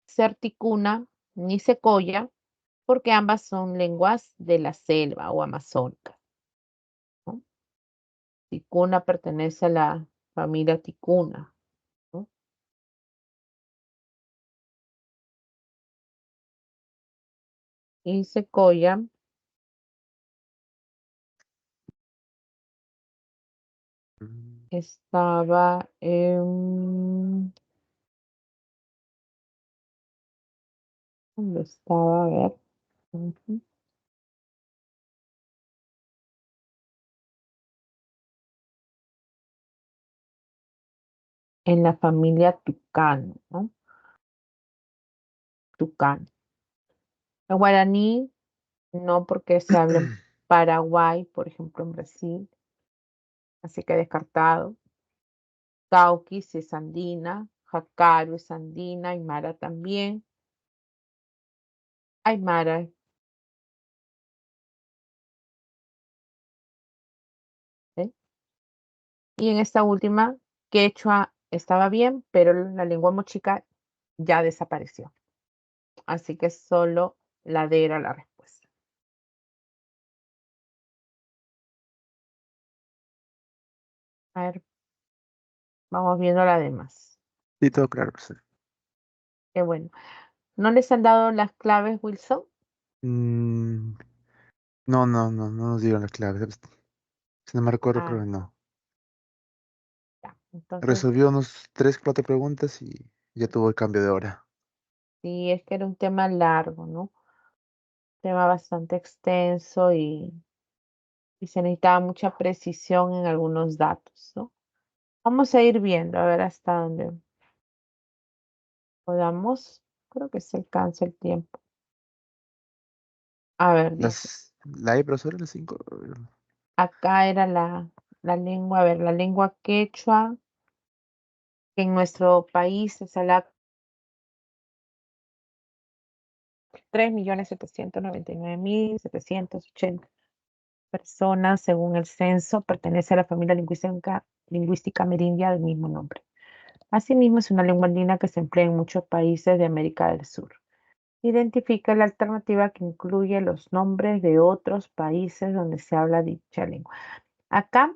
Certicuna ni secoya, porque ambas son lenguas de la selva o amazónica, ¿no? Ticuna pertenece a la familia ticuna, ¿no? Y secoya Mm, estaba en... ¿Dónde estaba? A ver. Ujú. En la familia tucano, ¿no? Tucano. El guaraní, no porque se habla en Paraguay, por ejemplo, en Brasil, así que descartado. Cauquis es andina, Jacaru es andina, Aymara también. Aymara, ¿eh? Y en esta última, quechua estaba bien, pero la lengua mochica ya desapareció. Así que solo la D era la respuesta. A ver, vamos viendo la demás. Sí, todo claro, profesora. Qué bueno. ¿No les han dado las claves, Wilson? Mm, no nos dieron las claves. Si no me recuerdo, Ah, creo que no. ya. Entonces, Resolvió unos 3, 4 preguntas y ya tuvo el cambio de hora. sí, es que era un tema largo, ¿no? Tema bastante extenso y se necesitaba mucha precisión en algunos datos, ¿no? Vamos a ir viendo, a ver hasta dónde podamos. Creo que se alcanza el tiempo. A ver, dice, La E, profesora, las 5. acá era la lengua, a ver, la lengua quechua, que en nuestro país es la 3.799.780. personas según el censo pertenece a la familia lingüística amerindia del mismo nombre. Asimismo, es una lengua andina que se emplea en muchos países de América del Sur. Identifica la alternativa que incluye los nombres de otros países donde se habla dicha lengua. Acá,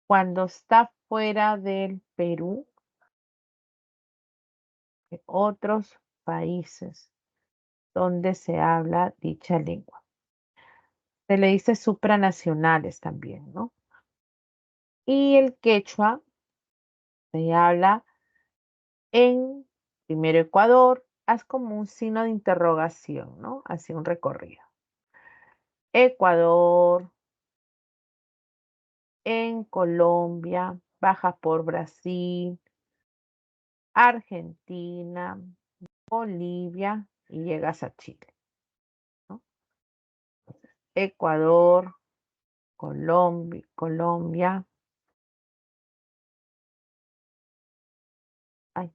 cuando está fuera del Perú, otros países donde se habla dicha lengua. Se le dice supranacionales también, ¿no? Y el quechua se habla en primero Ecuador, haz como un signo de interrogación, ¿no? Así un recorrido. Ecuador, en Colombia, baja por Brasil, Argentina, Bolivia y llegas a Chile, ¿no? Ecuador, Colombia, ay,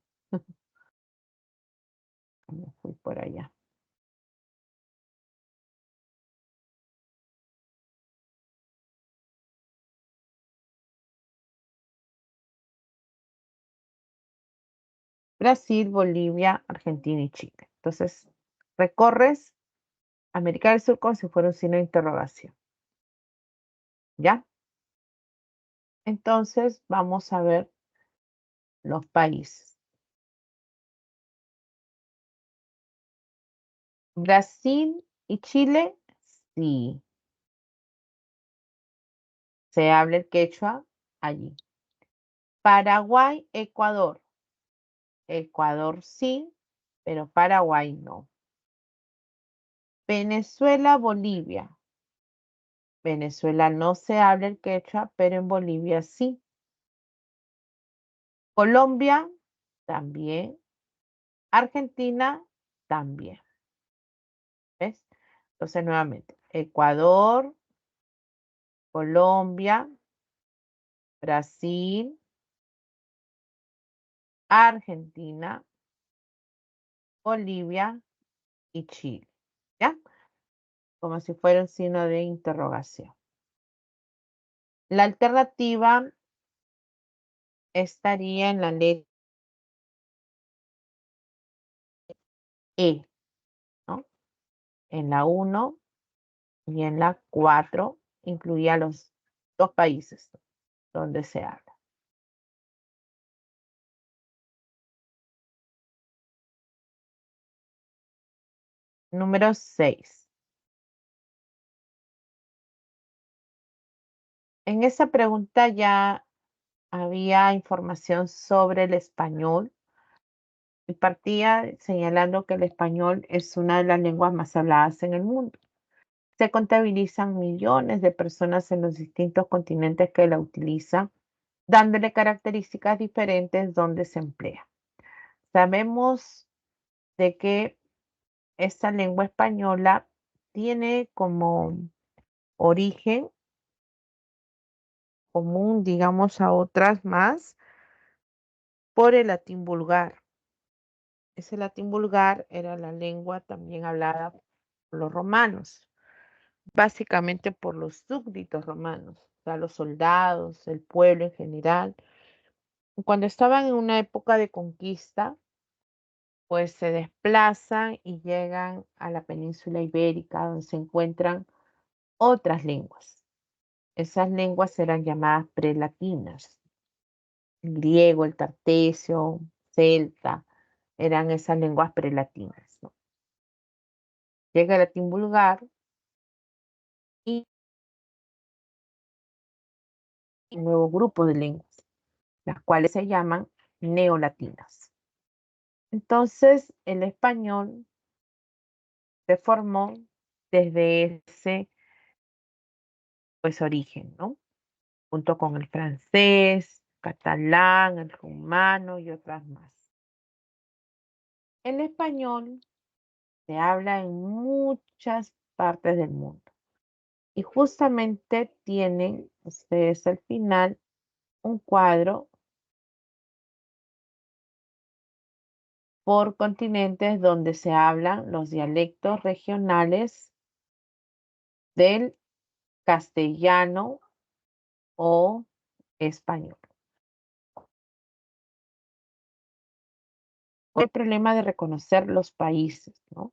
me fui por allá. Brasil, Bolivia, Argentina y Chile. Entonces, recorres América del Sur como si fuera un signo de interrogación. ¿Ya? Entonces, vamos a ver los países. Brasil y Chile, sí. Se habla el quechua allí. Paraguay, Ecuador. Ecuador sí, pero Paraguay no. Venezuela, Bolivia. Venezuela no se habla el quechua, pero en Bolivia sí. Colombia también. Argentina también. ¿Ves? Entonces, nuevamente, Ecuador, Colombia, Brasil, Argentina, Bolivia y Chile. ¿Ya? Como si fuera un signo de interrogación. La alternativa estaría en la letra E, ¿no? En la 1 y en la 4 incluía los dos países donde se habla. Número 6. En esa pregunta ya había información sobre el español y partía señalando que el español es una de las lenguas más habladas en el mundo. Se contabilizan millones de personas en los distintos continentes que la utilizan, dándole características diferentes donde se emplea. Sabemos de que esta lengua española tiene como origen común, digamos, a otras más por el latín vulgar. Ese latín vulgar era la lengua también hablada por los romanos, básicamente por los súbditos romanos, o sea, los soldados, el pueblo en general. Cuando estaban en una época de conquista, pues se desplazan y llegan a la península ibérica, donde se encuentran otras lenguas. Esas lenguas eran llamadas prelatinas. El griego, el tartesio, celta, eran esas lenguas prelatinas, ¿no? Llega el latín vulgar y un nuevo grupo de lenguas, las cuales se llaman neolatinas. Entonces, el español se formó desde ese pues origen, ¿no? Junto con el francés, catalán, el rumano y otras más. El español se habla en muchas partes del mundo y justamente tienen ustedes al final un cuadro por continentes donde se hablan los dialectos regionales del castellano o español. El problema de reconocer los países, ¿no?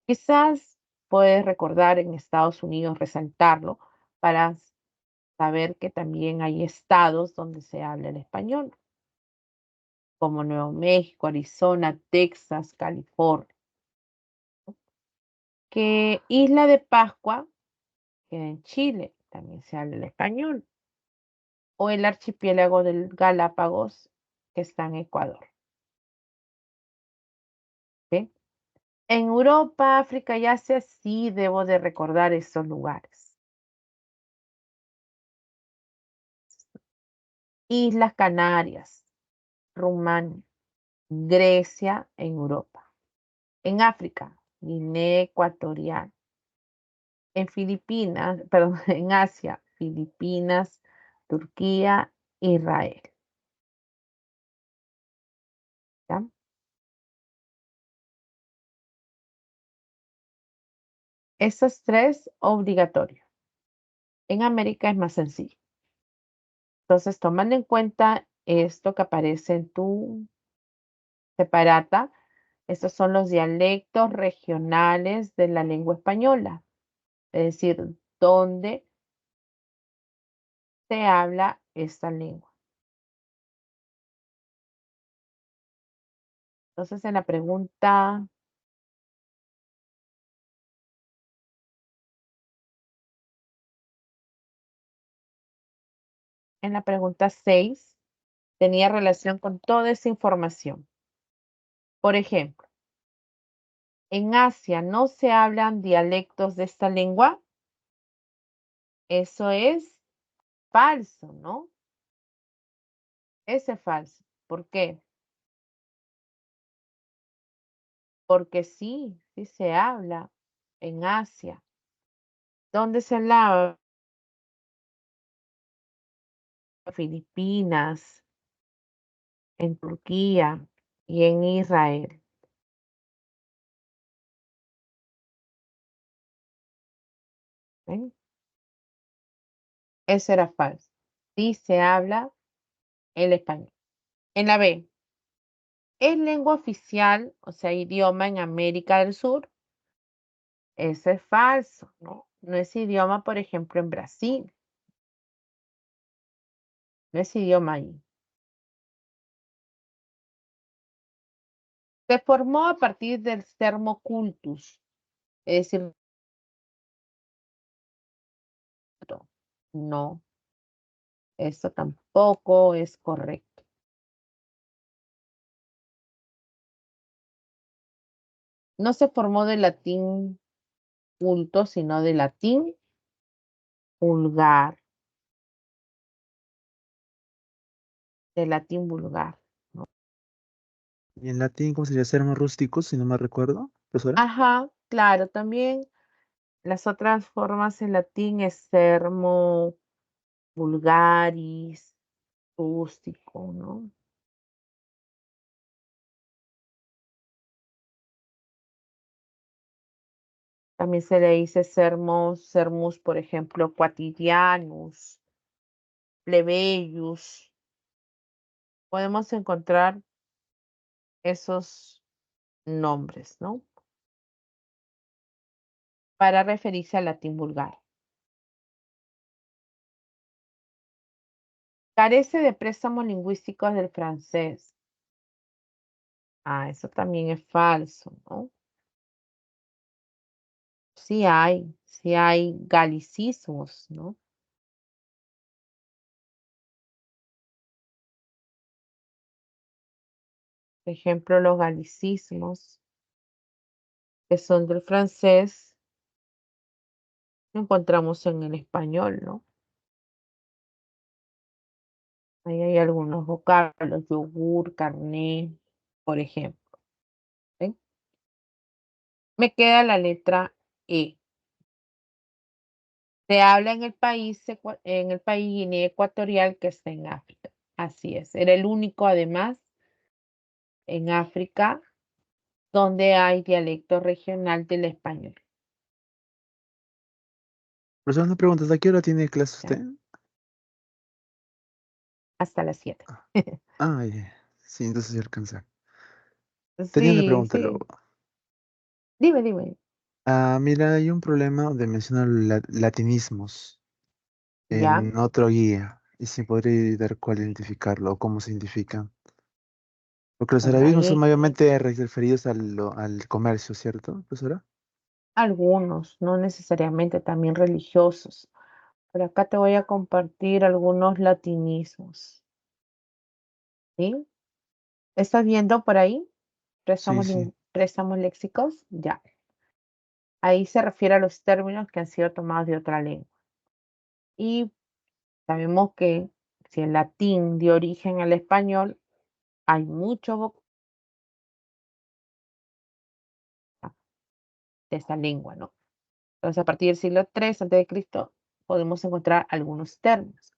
Quizás puedes recordar en Estados Unidos, resaltarlo, para saber que también hay estados donde se habla el español, como Nuevo México, Arizona, Texas, California. Que Isla de Pascua, que en Chile también se habla el español, o el archipiélago del Galápagos, que está en Ecuador. ¿Sí? En Europa, África y Asia sí debo de recordar estos lugares. Islas Canarias, Rumania, Grecia en Europa. En África, Guinea Ecuatorial. En Filipinas, perdón, en Asia, Filipinas, Turquía, Israel. ¿Ya? Esas tres obligatorios. En América es más sencillo. Entonces, tomando en cuenta esto que aparece en tu separata, estos son los dialectos regionales de la lengua española, es decir, dónde se habla esta lengua. Entonces, en la pregunta 6 tenía relación con toda esa información. Por ejemplo, en Asia no se hablan dialectos de esta lengua. Eso es falso, ¿no? Ese es falso. ¿Por qué? Porque sí, sí se habla en Asia. ¿Dónde se habla? En Filipinas, en Turquía y en Israel. ¿Ven? Eso era falso. Sí se habla el español. En la B, ¿es lengua oficial, o sea, idioma en América del Sur? Eso es falso, ¿no? No es idioma, por ejemplo, en Brasil. No es idioma ahí. Se formó a partir del sermo cultus, es decir, no, eso tampoco es correcto. No se formó del latín culto, sino del latín vulgar, del latín vulgar, ¿no? Y en latín, ¿cómo sería? Sermos rústicos, si no me recuerdo, profesora. Ajá, claro, también las otras formas en latín es sermo, vulgaris, rústico, ¿no? También se le dice sermos, sermus, por ejemplo, quotidianus, plebeius. Podemos encontrar esos nombres, ¿no? Para referirse al latín vulgar. Carece de préstamos lingüísticos del francés. Ah, eso también es falso, ¿no? Sí hay galicismos, ¿no? Por ejemplo, los galicismos que son del francés, lo encontramos en el español, ¿no? Ahí hay algunos vocablos, yogur, carné, por ejemplo. ¿Ven? Me queda la letra E. Se habla en el país Guinea Ecuatorial que está en África. Así es. Era el único, además, en África donde hay dialecto regional del español. Profesor, una pregunta, ¿hasta qué hora tiene clase Ya, usted? hasta las 7. Ah, ya. Sí, entonces sí alcanza. Tenía una Sí, pregunta luego. sí. Dime, dime. Mira, hay un problema donde mencionan latinismos Ya, en otro guía. Y si podría ayudar cuál identificarlo o cómo se identifican. Porque los bueno, arabismos son ahí mayormente referidos al comercio, ¿cierto, profesora? algunos, no necesariamente también religiosos. Pero acá te voy a compartir algunos latinismos, ¿sí? ¿Estás viendo por ahí? Sí, sí. Préstamos léxicos, ya. Ahí se refiere a los términos que han sido tomados de otra lengua. Y sabemos que si el latín dio origen al español, hay mucho de esa lengua, ¿no? Entonces, a partir del siglo III antes de Cristo, podemos encontrar algunos términos: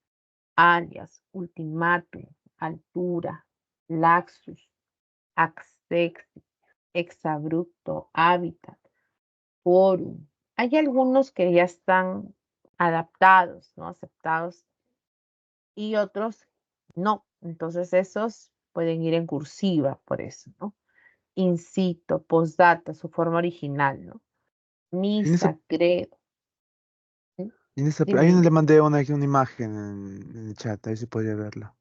alias, ultimátum, altura, laxus, accexi, exabrupto, hábitat, quórum. Hay algunos que ya están adaptados, ¿no? Aceptados, y otros no. Entonces, esos pueden ir en cursiva, por eso, ¿no? Incito, postdata, su forma original, ¿no? En esa, Misa, credo. ¿Sí? Dime, ahí dime. le mandé una imagen en el chat, ahí se podría verla.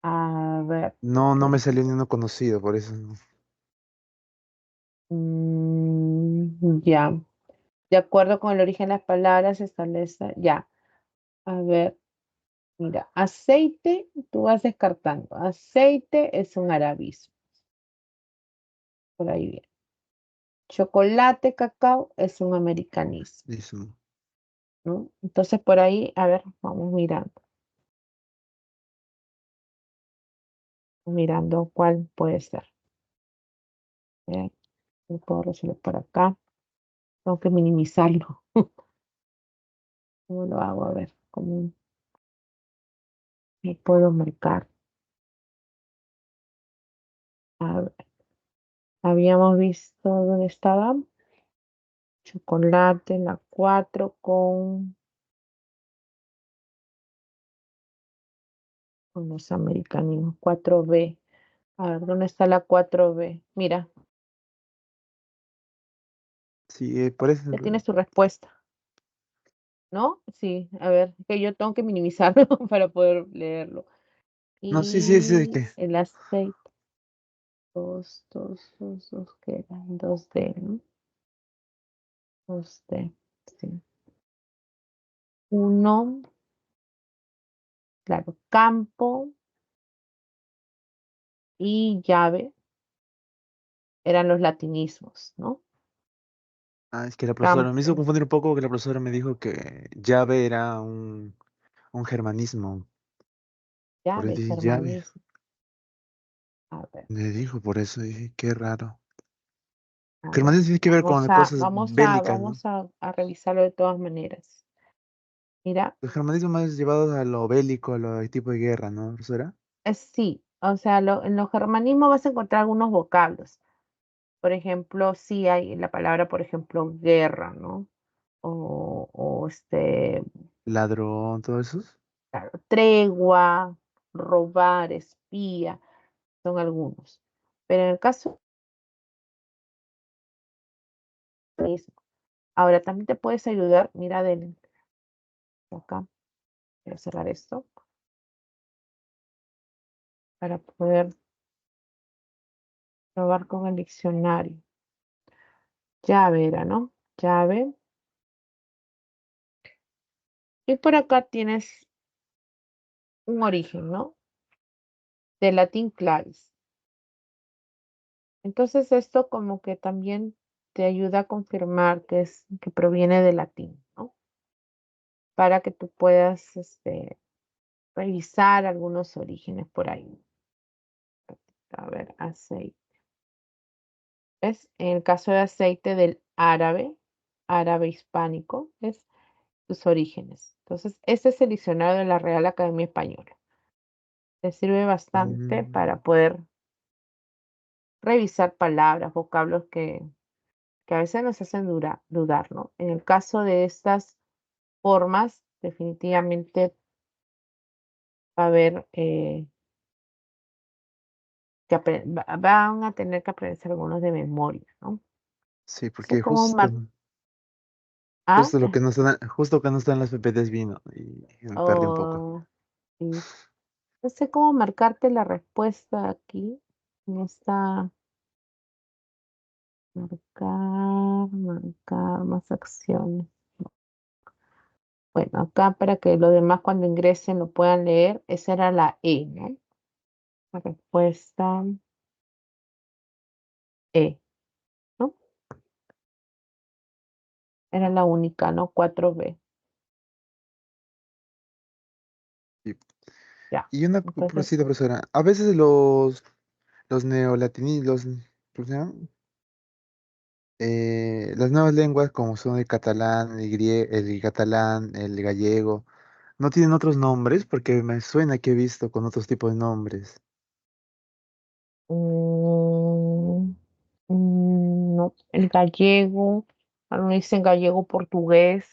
A ver, No, no me déjame. salió ni uno conocido, por eso no. Ya. De acuerdo con el origen de las palabras, se establece. Ya. A ver, mira. Aceite, tú vas descartando. Aceite es un arabismo. Por ahí bien. Chocolate, cacao es un americanismo, Eso. ¿no? Entonces, por ahí, a ver, vamos mirando cuál puede ser. A ver, lo puedo resolver por acá. Tengo que minimizarlo. ¿Cómo lo hago? A ver, ¿cómo lo puedo marcar? A ver, habíamos visto dónde estaba. Chocolate, la 4 con los americanismos. 4B. A ver, ¿dónde está la 4B? Mira, Sí, por eso. ya tienes tu respuesta, ¿no? Sí, a ver, que yo tengo que minimizarlo para poder leerlo. No, sí, sí, sí, Y que. el aceite, dos, ¿qué era? 2D, ¿no? 2D, sí. Uno, claro, campo y llave eran los latinismos, ¿no? Es que la profesora me hizo Campo, confundir un poco que la profesora me dijo que llave era un germanismo. Por eso llave, dije llave. germanismo. A ver, Me dijo por eso, dije, qué raro. a ver. Germanismo tiene que ver con cosas bélicas, ¿no? Vamos a revisarlo de todas maneras. Mira, Los germanismos más llevados a lo bélico, a lo tipo de guerra, ¿no, profesora? sí, o sea, en los germanismos vas a encontrar algunos vocablos. Por ejemplo, sí hay la palabra, por ejemplo, guerra, ¿no? O Ladrón, todo eso. claro, tregua, robar, espía, son algunos. Pero en el caso mismo, ahora también te puedes ayudar, mira, acá, voy a cerrar esto para poder probar con el diccionario. Llave era, ¿no? Llave. Y por acá tienes un origen, ¿no? Del latín clavis. Entonces esto como que también te ayuda a confirmar que proviene del latín, ¿no? Para que tú puedas revisar algunos orígenes por ahí. A ver, aceite. ¿Ves? En el caso de aceite del árabe hispánico, es sus orígenes. Entonces, este es el diccionario de la Real Academia Española. Te sirve bastante Mm, para poder revisar palabras, vocablos que a veces nos hacen dudar, ¿no? En el caso de estas formas, definitivamente va a haber van a tener que aprenderse algunos de memoria, ¿no? Sí, Sé porque cómo justo, ah, justo que no están las PPTs vino y me perdí un poco. oh, sí. No sé cómo marcarte la respuesta aquí, en esta marcar más acciones. Bueno, acá para que los demás cuando ingresen lo puedan leer, esa era la E, ¿no? La respuesta E, ¿no? Era la única, ¿no? 4B. Y, Ya. y una Entonces, cosita, profesora. A veces los neolatinistas, ¿cómo se llama? Las nuevas lenguas como son el catalán, el catalán, el gallego, no tienen otros nombres porque me suena que he visto con otros tipos de nombres. mm, no, el gallego, algunos dicen gallego portugués,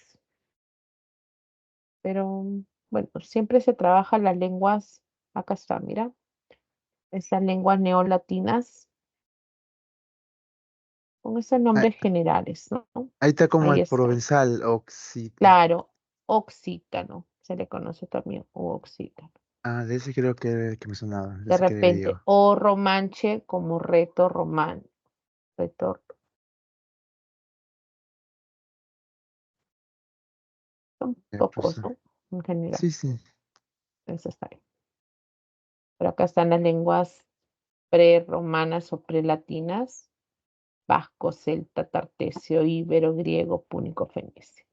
pero bueno, siempre se trabaja las lenguas, acá está, mira, estas lenguas neolatinas con esos Ah, nombres generales, ¿no? ahí está como Ahí el está. provenzal, occita. Claro, occítano, se le conoce también, o occítano. Ah, de ese creo que me sonaba, de De ese que era repente, yo. o romanche como reto román, reto, son Pues, pocos, ¿no? En general, sí, sí, eso está bien. Pero acá están las lenguas prerromanas o prelatinas, vasco, celta, tartesio, íbero, griego, púnico, fenicio.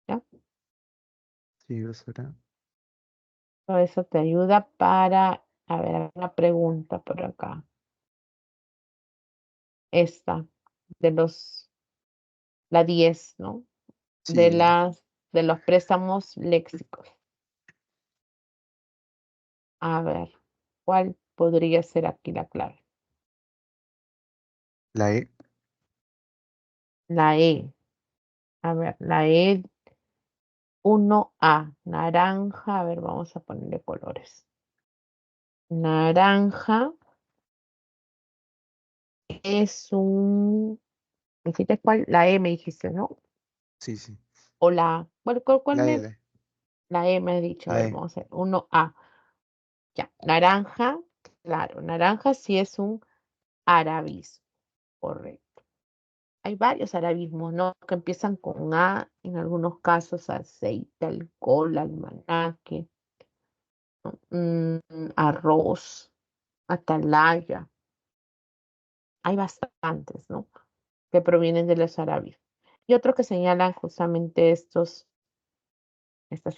¿Ya? sí, profesora. Todo eso te ayuda para, a ver, hay una pregunta por acá. Esta, la 10, ¿no? De Sí, de los préstamos léxicos. A ver, ¿cuál podría ser aquí la clave? la E, La E. A ver, la E 1A, naranja. A ver, vamos a ponerle colores. Naranja es ¿me dijiste cuál? La E me dijiste, ¿no? sí, sí, O la A. ¿Cuál la E, la E me ha dicho? A la ver, E. vamos a ver. 1A. Ya, naranja, claro, naranja sí es un arabismo, correcto. Hay varios arabismos, ¿no? Que empiezan con A, en algunos casos aceite, alcohol, almanaque, ¿no? Arroz, atalaya. Hay bastantes, ¿no? Que provienen de los arabismos. Y otros que señalan justamente estas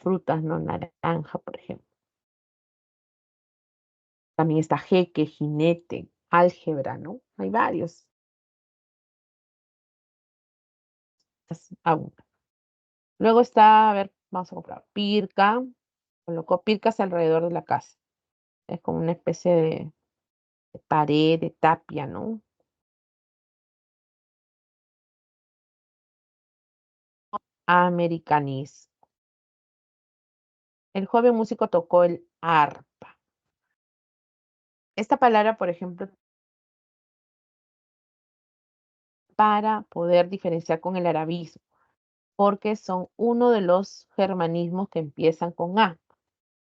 frutas, ¿no? Naranja, por ejemplo. También está jeque, jinete, álgebra, ¿no? Hay varios. Aún. Luego está, a ver, vamos a comprar pirca. Colocó pircas alrededor de la casa. Es como una especie de pared, de tapia, ¿no? Americanismo. El joven músico tocó el arpa. Esta palabra, por ejemplo, para poder diferenciar con el arabismo, porque son uno de los germanismos que empiezan con A.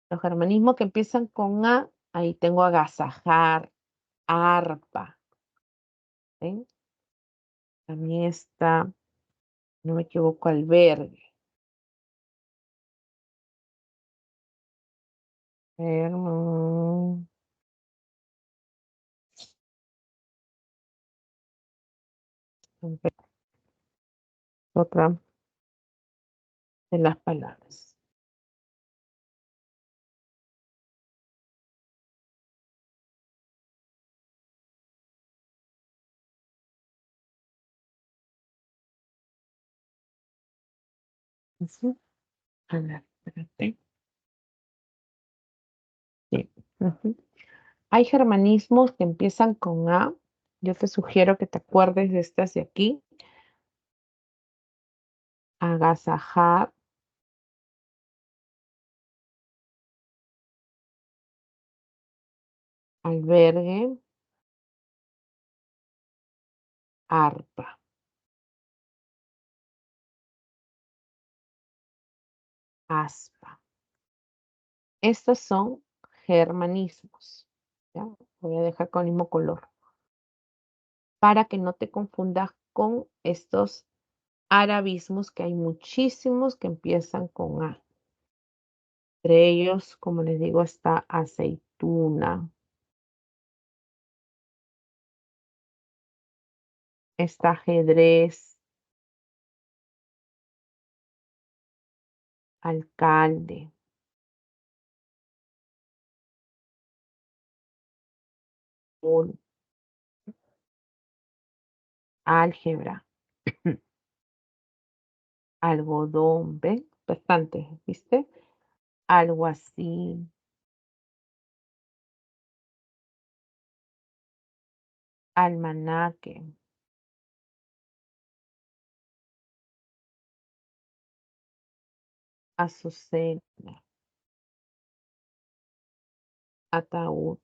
Los germanismos que empiezan con A, ahí tengo agasajar, arpa. ¿Ven? También está, no me equivoco, albergue. Mm, otra de las palabras. Ujú. A ver, espérate. Sí. Ujú. Hay germanismos que empiezan con A. Yo te sugiero que te acuerdes de estas de aquí. agasajar, albergue, arpa, aspa. Estos son germanismos. ¿Ya? Voy a dejar con el mismo color para que no te confundas con estos arabismos, que hay muchísimos que empiezan con A. Entre ellos, como les digo, está aceituna, está ajedrez, alcalde, un- álgebra, algodón, ¿ven? Bastante, ¿viste? Algo así, almanaque, azucena, ataúd,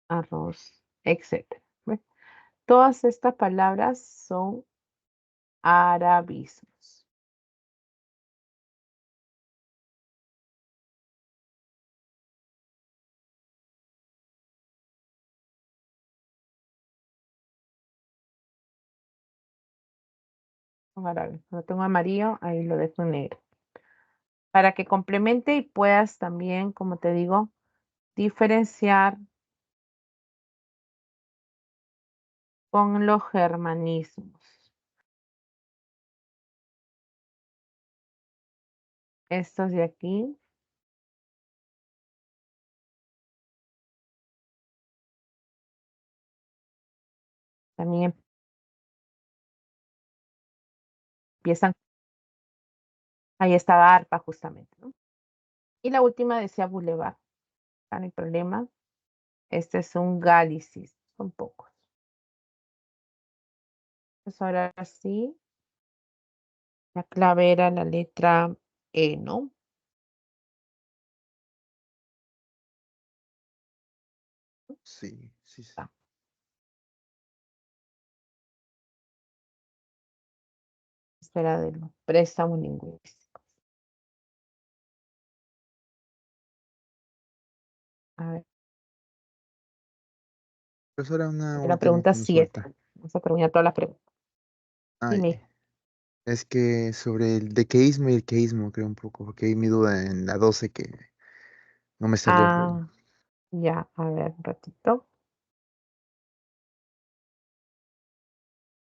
arroz, etcétera. ¿Ven? Todas estas palabras son arabismos. Son árabes. Lo tengo amarillo, ahí lo dejo en negro. Para que complemente y puedas también, como te digo, diferenciar con los germanismos. Estos de aquí también empiezan, ahí estaba arpa justamente, ¿no? Y la última decía bulevar, no hay problema. Este es un gálicis, son pocos. Pues ahora sí, la clave era la letra E, ¿no? Sí, sí, sí. Ah, esta era de los préstamos lingüísticos. A ver, Profesora, una la última pregunta consulta. 7. Vamos a terminar todas las preguntas. Ay, Dime. es que sobre el dequeísmo y el queísmo creo un poco, porque hay mi duda en la 12 que no me salió el juego. Ah, ya, a ver, un ratito.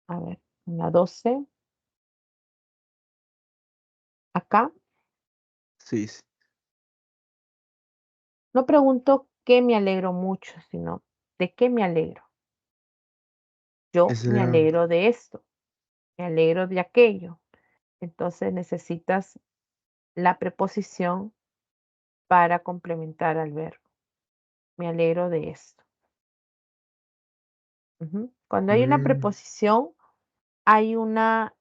A ver, la 12. Acá Sí, sí. no pregunto qué me alegro mucho, sino de qué me alegro. Yo Es me el, alegro de esto, me alegro de aquello. Entonces necesitas la preposición para complementar al verbo. Me alegro de esto. Ujú. Cuando hay una mm, preposición, hay una,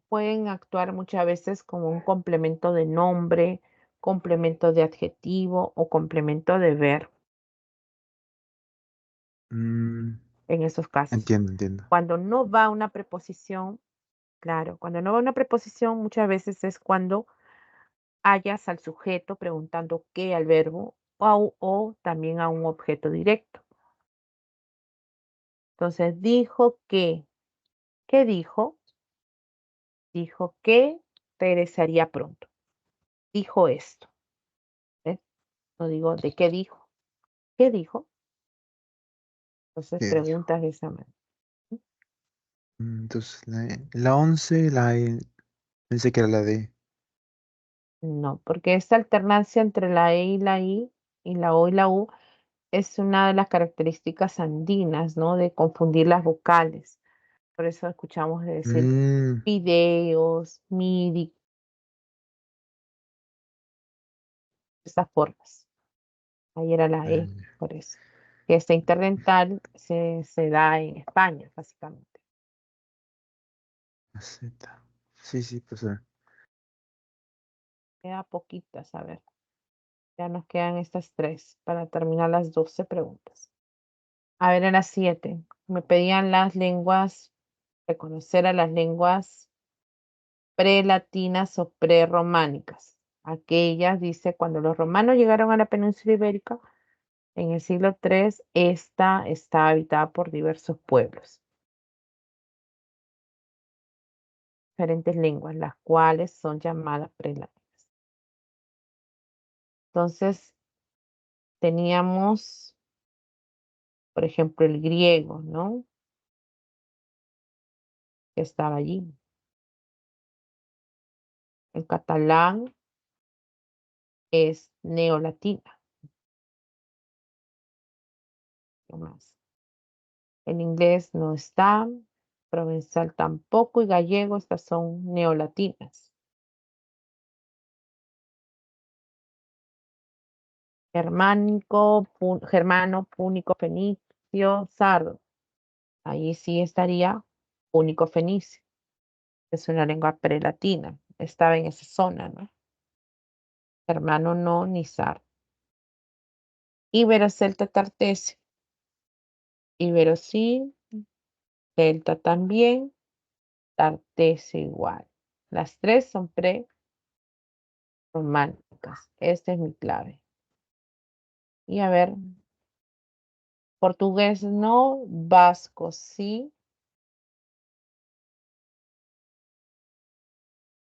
pueden actuar muchas veces como un complemento de nombre, complemento de adjetivo o complemento de verbo mm, en esos casos. entiendo, entiendo. Cuando no va una preposición, claro, cuando no va una preposición, muchas veces es cuando hallas al sujeto preguntando qué al verbo o también a un objeto directo. Entonces, dijo que, ¿qué dijo? Dijo que regresaría pronto. Dijo esto. ¿Ves? No digo de qué dijo. ¿Qué dijo? Entonces ¿Qué dijo? preguntas de esa manera. Entonces, la 11 pensé que era la D. No, porque esta alternancia entre la E y la I, y la O y la U, es una de las características andinas, ¿no? De confundir las vocales. Por eso escuchamos de decir Mm, videos, MIDI, esas formas. Ahí era la E, ah, por eso. que esta interdental se da en España, básicamente. La Z. Sí, sí, profesora. Queda poquitas, a ver. Ya nos quedan estas 3 para terminar las 12 preguntas. A ver, en las 7. Me pedían las lenguas, reconocer a las lenguas prelatinas o prerrománicas. Aquellas, dice, cuando los romanos llegaron a la península ibérica, en el siglo III, esta está habitada por diversos pueblos, diferentes lenguas, las cuales son llamadas prelatinas. Entonces, teníamos, por ejemplo, el griego, ¿no? Que estaba allí. El catalán es neolatina. ¿Qué más? El inglés no está, provenzal tampoco y gallego, estas son neolatinas. Germánico, germano, púnico, fenicio, sardo. Ahí sí estaría púnico fenicio. Es una lengua prelatina. Estaba en esa zona, ¿no? Germano no, ni sardo. Ibero, celta, tartesio. Ibero sí, celta también, tartesio igual. Las 3 son prerrománicas. Esta es mi clave. Y a ver, portugués no, vasco sí,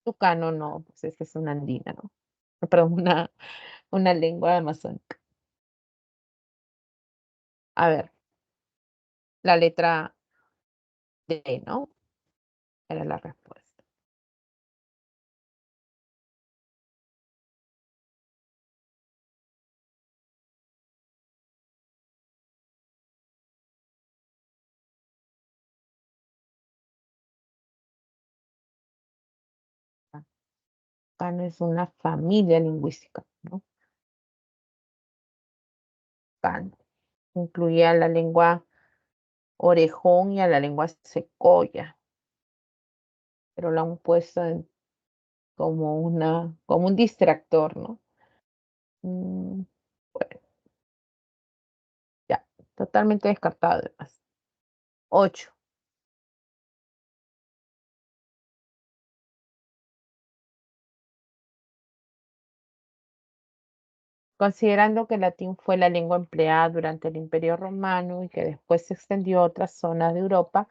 tucano no, pues esta es una andina, ¿no? Perdón, una lengua amazónica. A ver, la letra D, ¿no? Era la respuesta. Tucano es una familia lingüística, ¿no? Tucano. Incluía la lengua orejón y a la lengua secoya, pero la han puesto como un distractor, ¿no? Mm, bueno, ya, totalmente descartado además. 8. Considerando que el latín fue la lengua empleada durante el Imperio Romano y que después se extendió a otras zonas de Europa,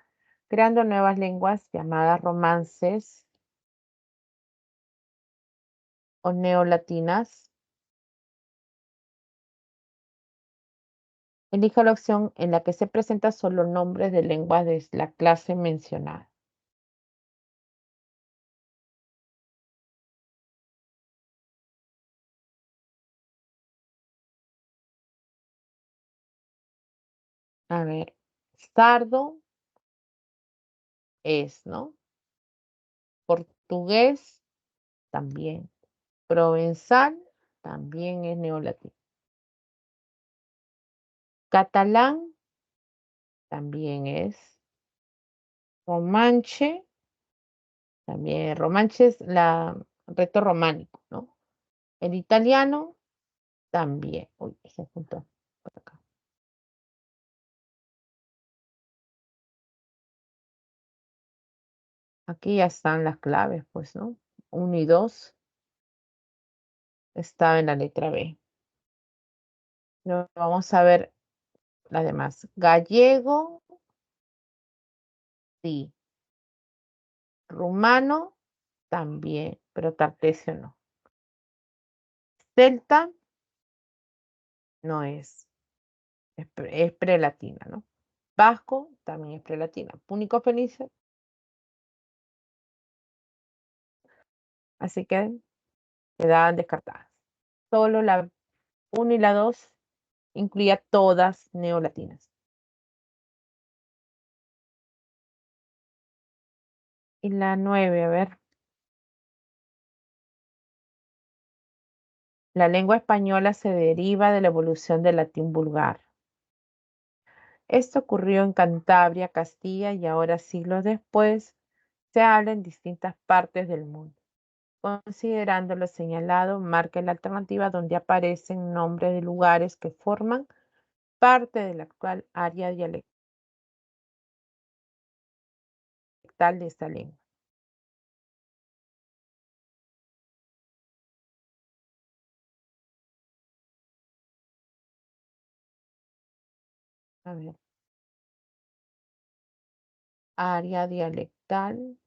creando nuevas lenguas llamadas romances o neolatinas, elija la opción en la que se presentan solo nombres de lenguas de la clase mencionada. A ver, sardo es, ¿no? Portugués también. Provenzal también es neolatín. Catalán también es. Romanche también. Romanche es reto románico, ¿no? El italiano también. Uy, se juntó por acá. Aquí ya están las claves, pues, ¿no? 1 y 2 estaba en la letra B. Vamos a ver las demás. Gallego, sí. Rumano, también, pero tartesio no. Celta, no es prelatina, ¿no? Vasco, también es prelatina. Púnico fenicio, así que quedaban descartadas. Solo la 1 y la 2 incluía todas neolatinas. Y la 9, a ver. La lengua española se deriva de la evolución del latín vulgar. Esto ocurrió en Cantabria, Castilla, y ahora, siglos después, se habla en distintas partes del mundo. Considerando lo señalado, marca la alternativa donde aparecen nombres de lugares que forman parte de la actual área dialectal de esta lengua. A ver, área dialectal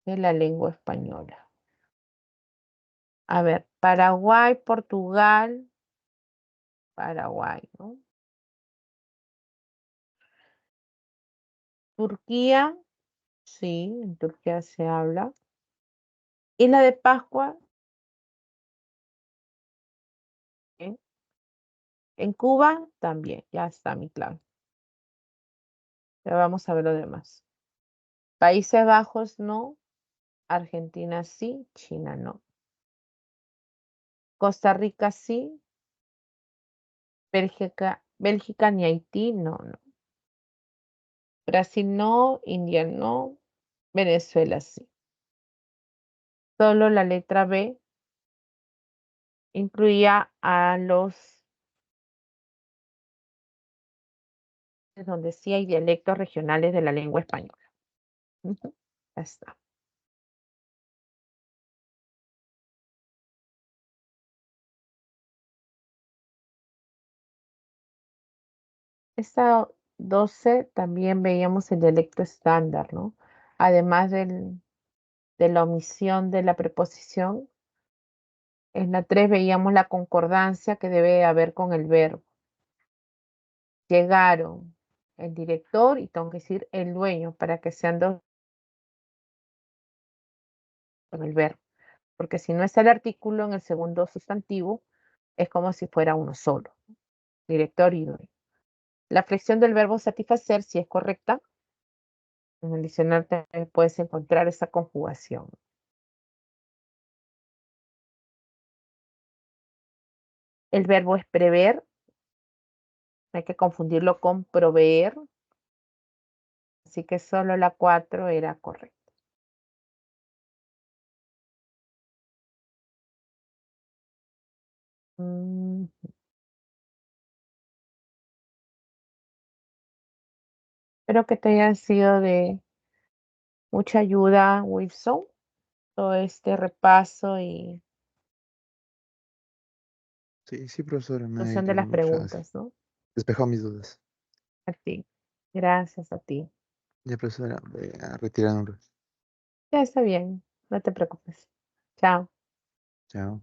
de la lengua española. A ver, Paraguay, Portugal, Paraguay, ¿no? Turquía, sí, en Turquía se habla. Isla de Pascua, ¿eh? En Cuba también, ya está mi clave. Ya vamos a ver lo demás. Países Bajos no, Argentina sí, China no. Costa Rica sí, Bélgica ni Haití no, no. Brasil no, India no, Venezuela sí. Solo la letra B incluía a los donde sí hay dialectos regionales de la lengua española. Ujú, ya está. Esta 12 también veíamos el dialecto estándar, ¿no? Además de la omisión de la preposición, en la 3 veíamos la concordancia que debe haber con el verbo. Llegaron el director y tengo que decir el dueño para que sean dos con el verbo. Porque si no está el artículo en el segundo sustantivo, es como si fuera uno solo, director y dueño. La flexión del verbo satisfacer, si es correcta, en el diccionario puedes encontrar esa conjugación. El verbo es prever, no hay que confundirlo con proveer, así que solo la 4 era correcta. Mm, Espero que te haya sido de mucha ayuda, Wilson, todo este repaso y Sí, sí, profesora, me solución de ayudó las mucho. preguntas, ¿no? Despejó mis dudas. A ti. Gracias a ti. Ya, profesora, voy a retirar un rato. Ya está bien, no te preocupes. Chao. Chao.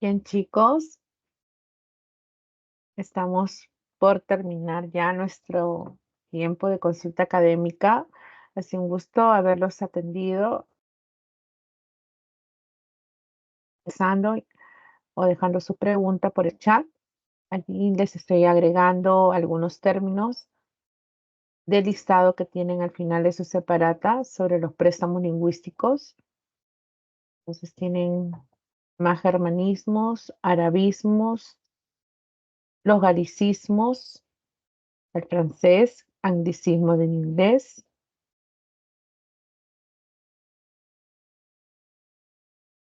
Bien, chicos, estamos por terminar ya nuestro tiempo de consulta académica. Ha sido un gusto haberlos atendido, empezando o dejando su pregunta por el chat. Aquí les estoy agregando algunos términos del listado que tienen al final de su separata sobre los préstamos lingüísticos. Entonces tienen más germanismos, arabismos, los galicismos, el francés, anglicismo del inglés,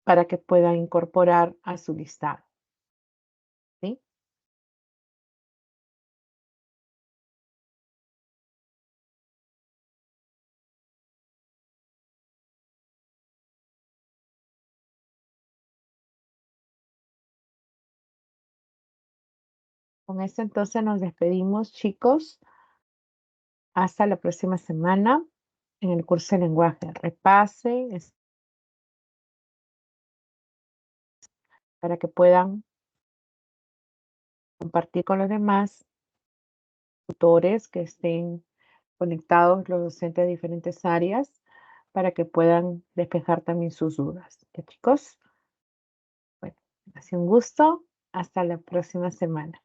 para que puedan incorporar a su listado. ¿Sí? Con esto entonces nos despedimos, chicos. Hasta la próxima semana en el curso de lenguaje. Repase para que puedan compartir con los demás tutores que estén conectados, los docentes de diferentes áreas, para que puedan despejar también sus dudas. ¿Ya, chicos? Bueno, ha sido un gusto. Hasta la próxima semana.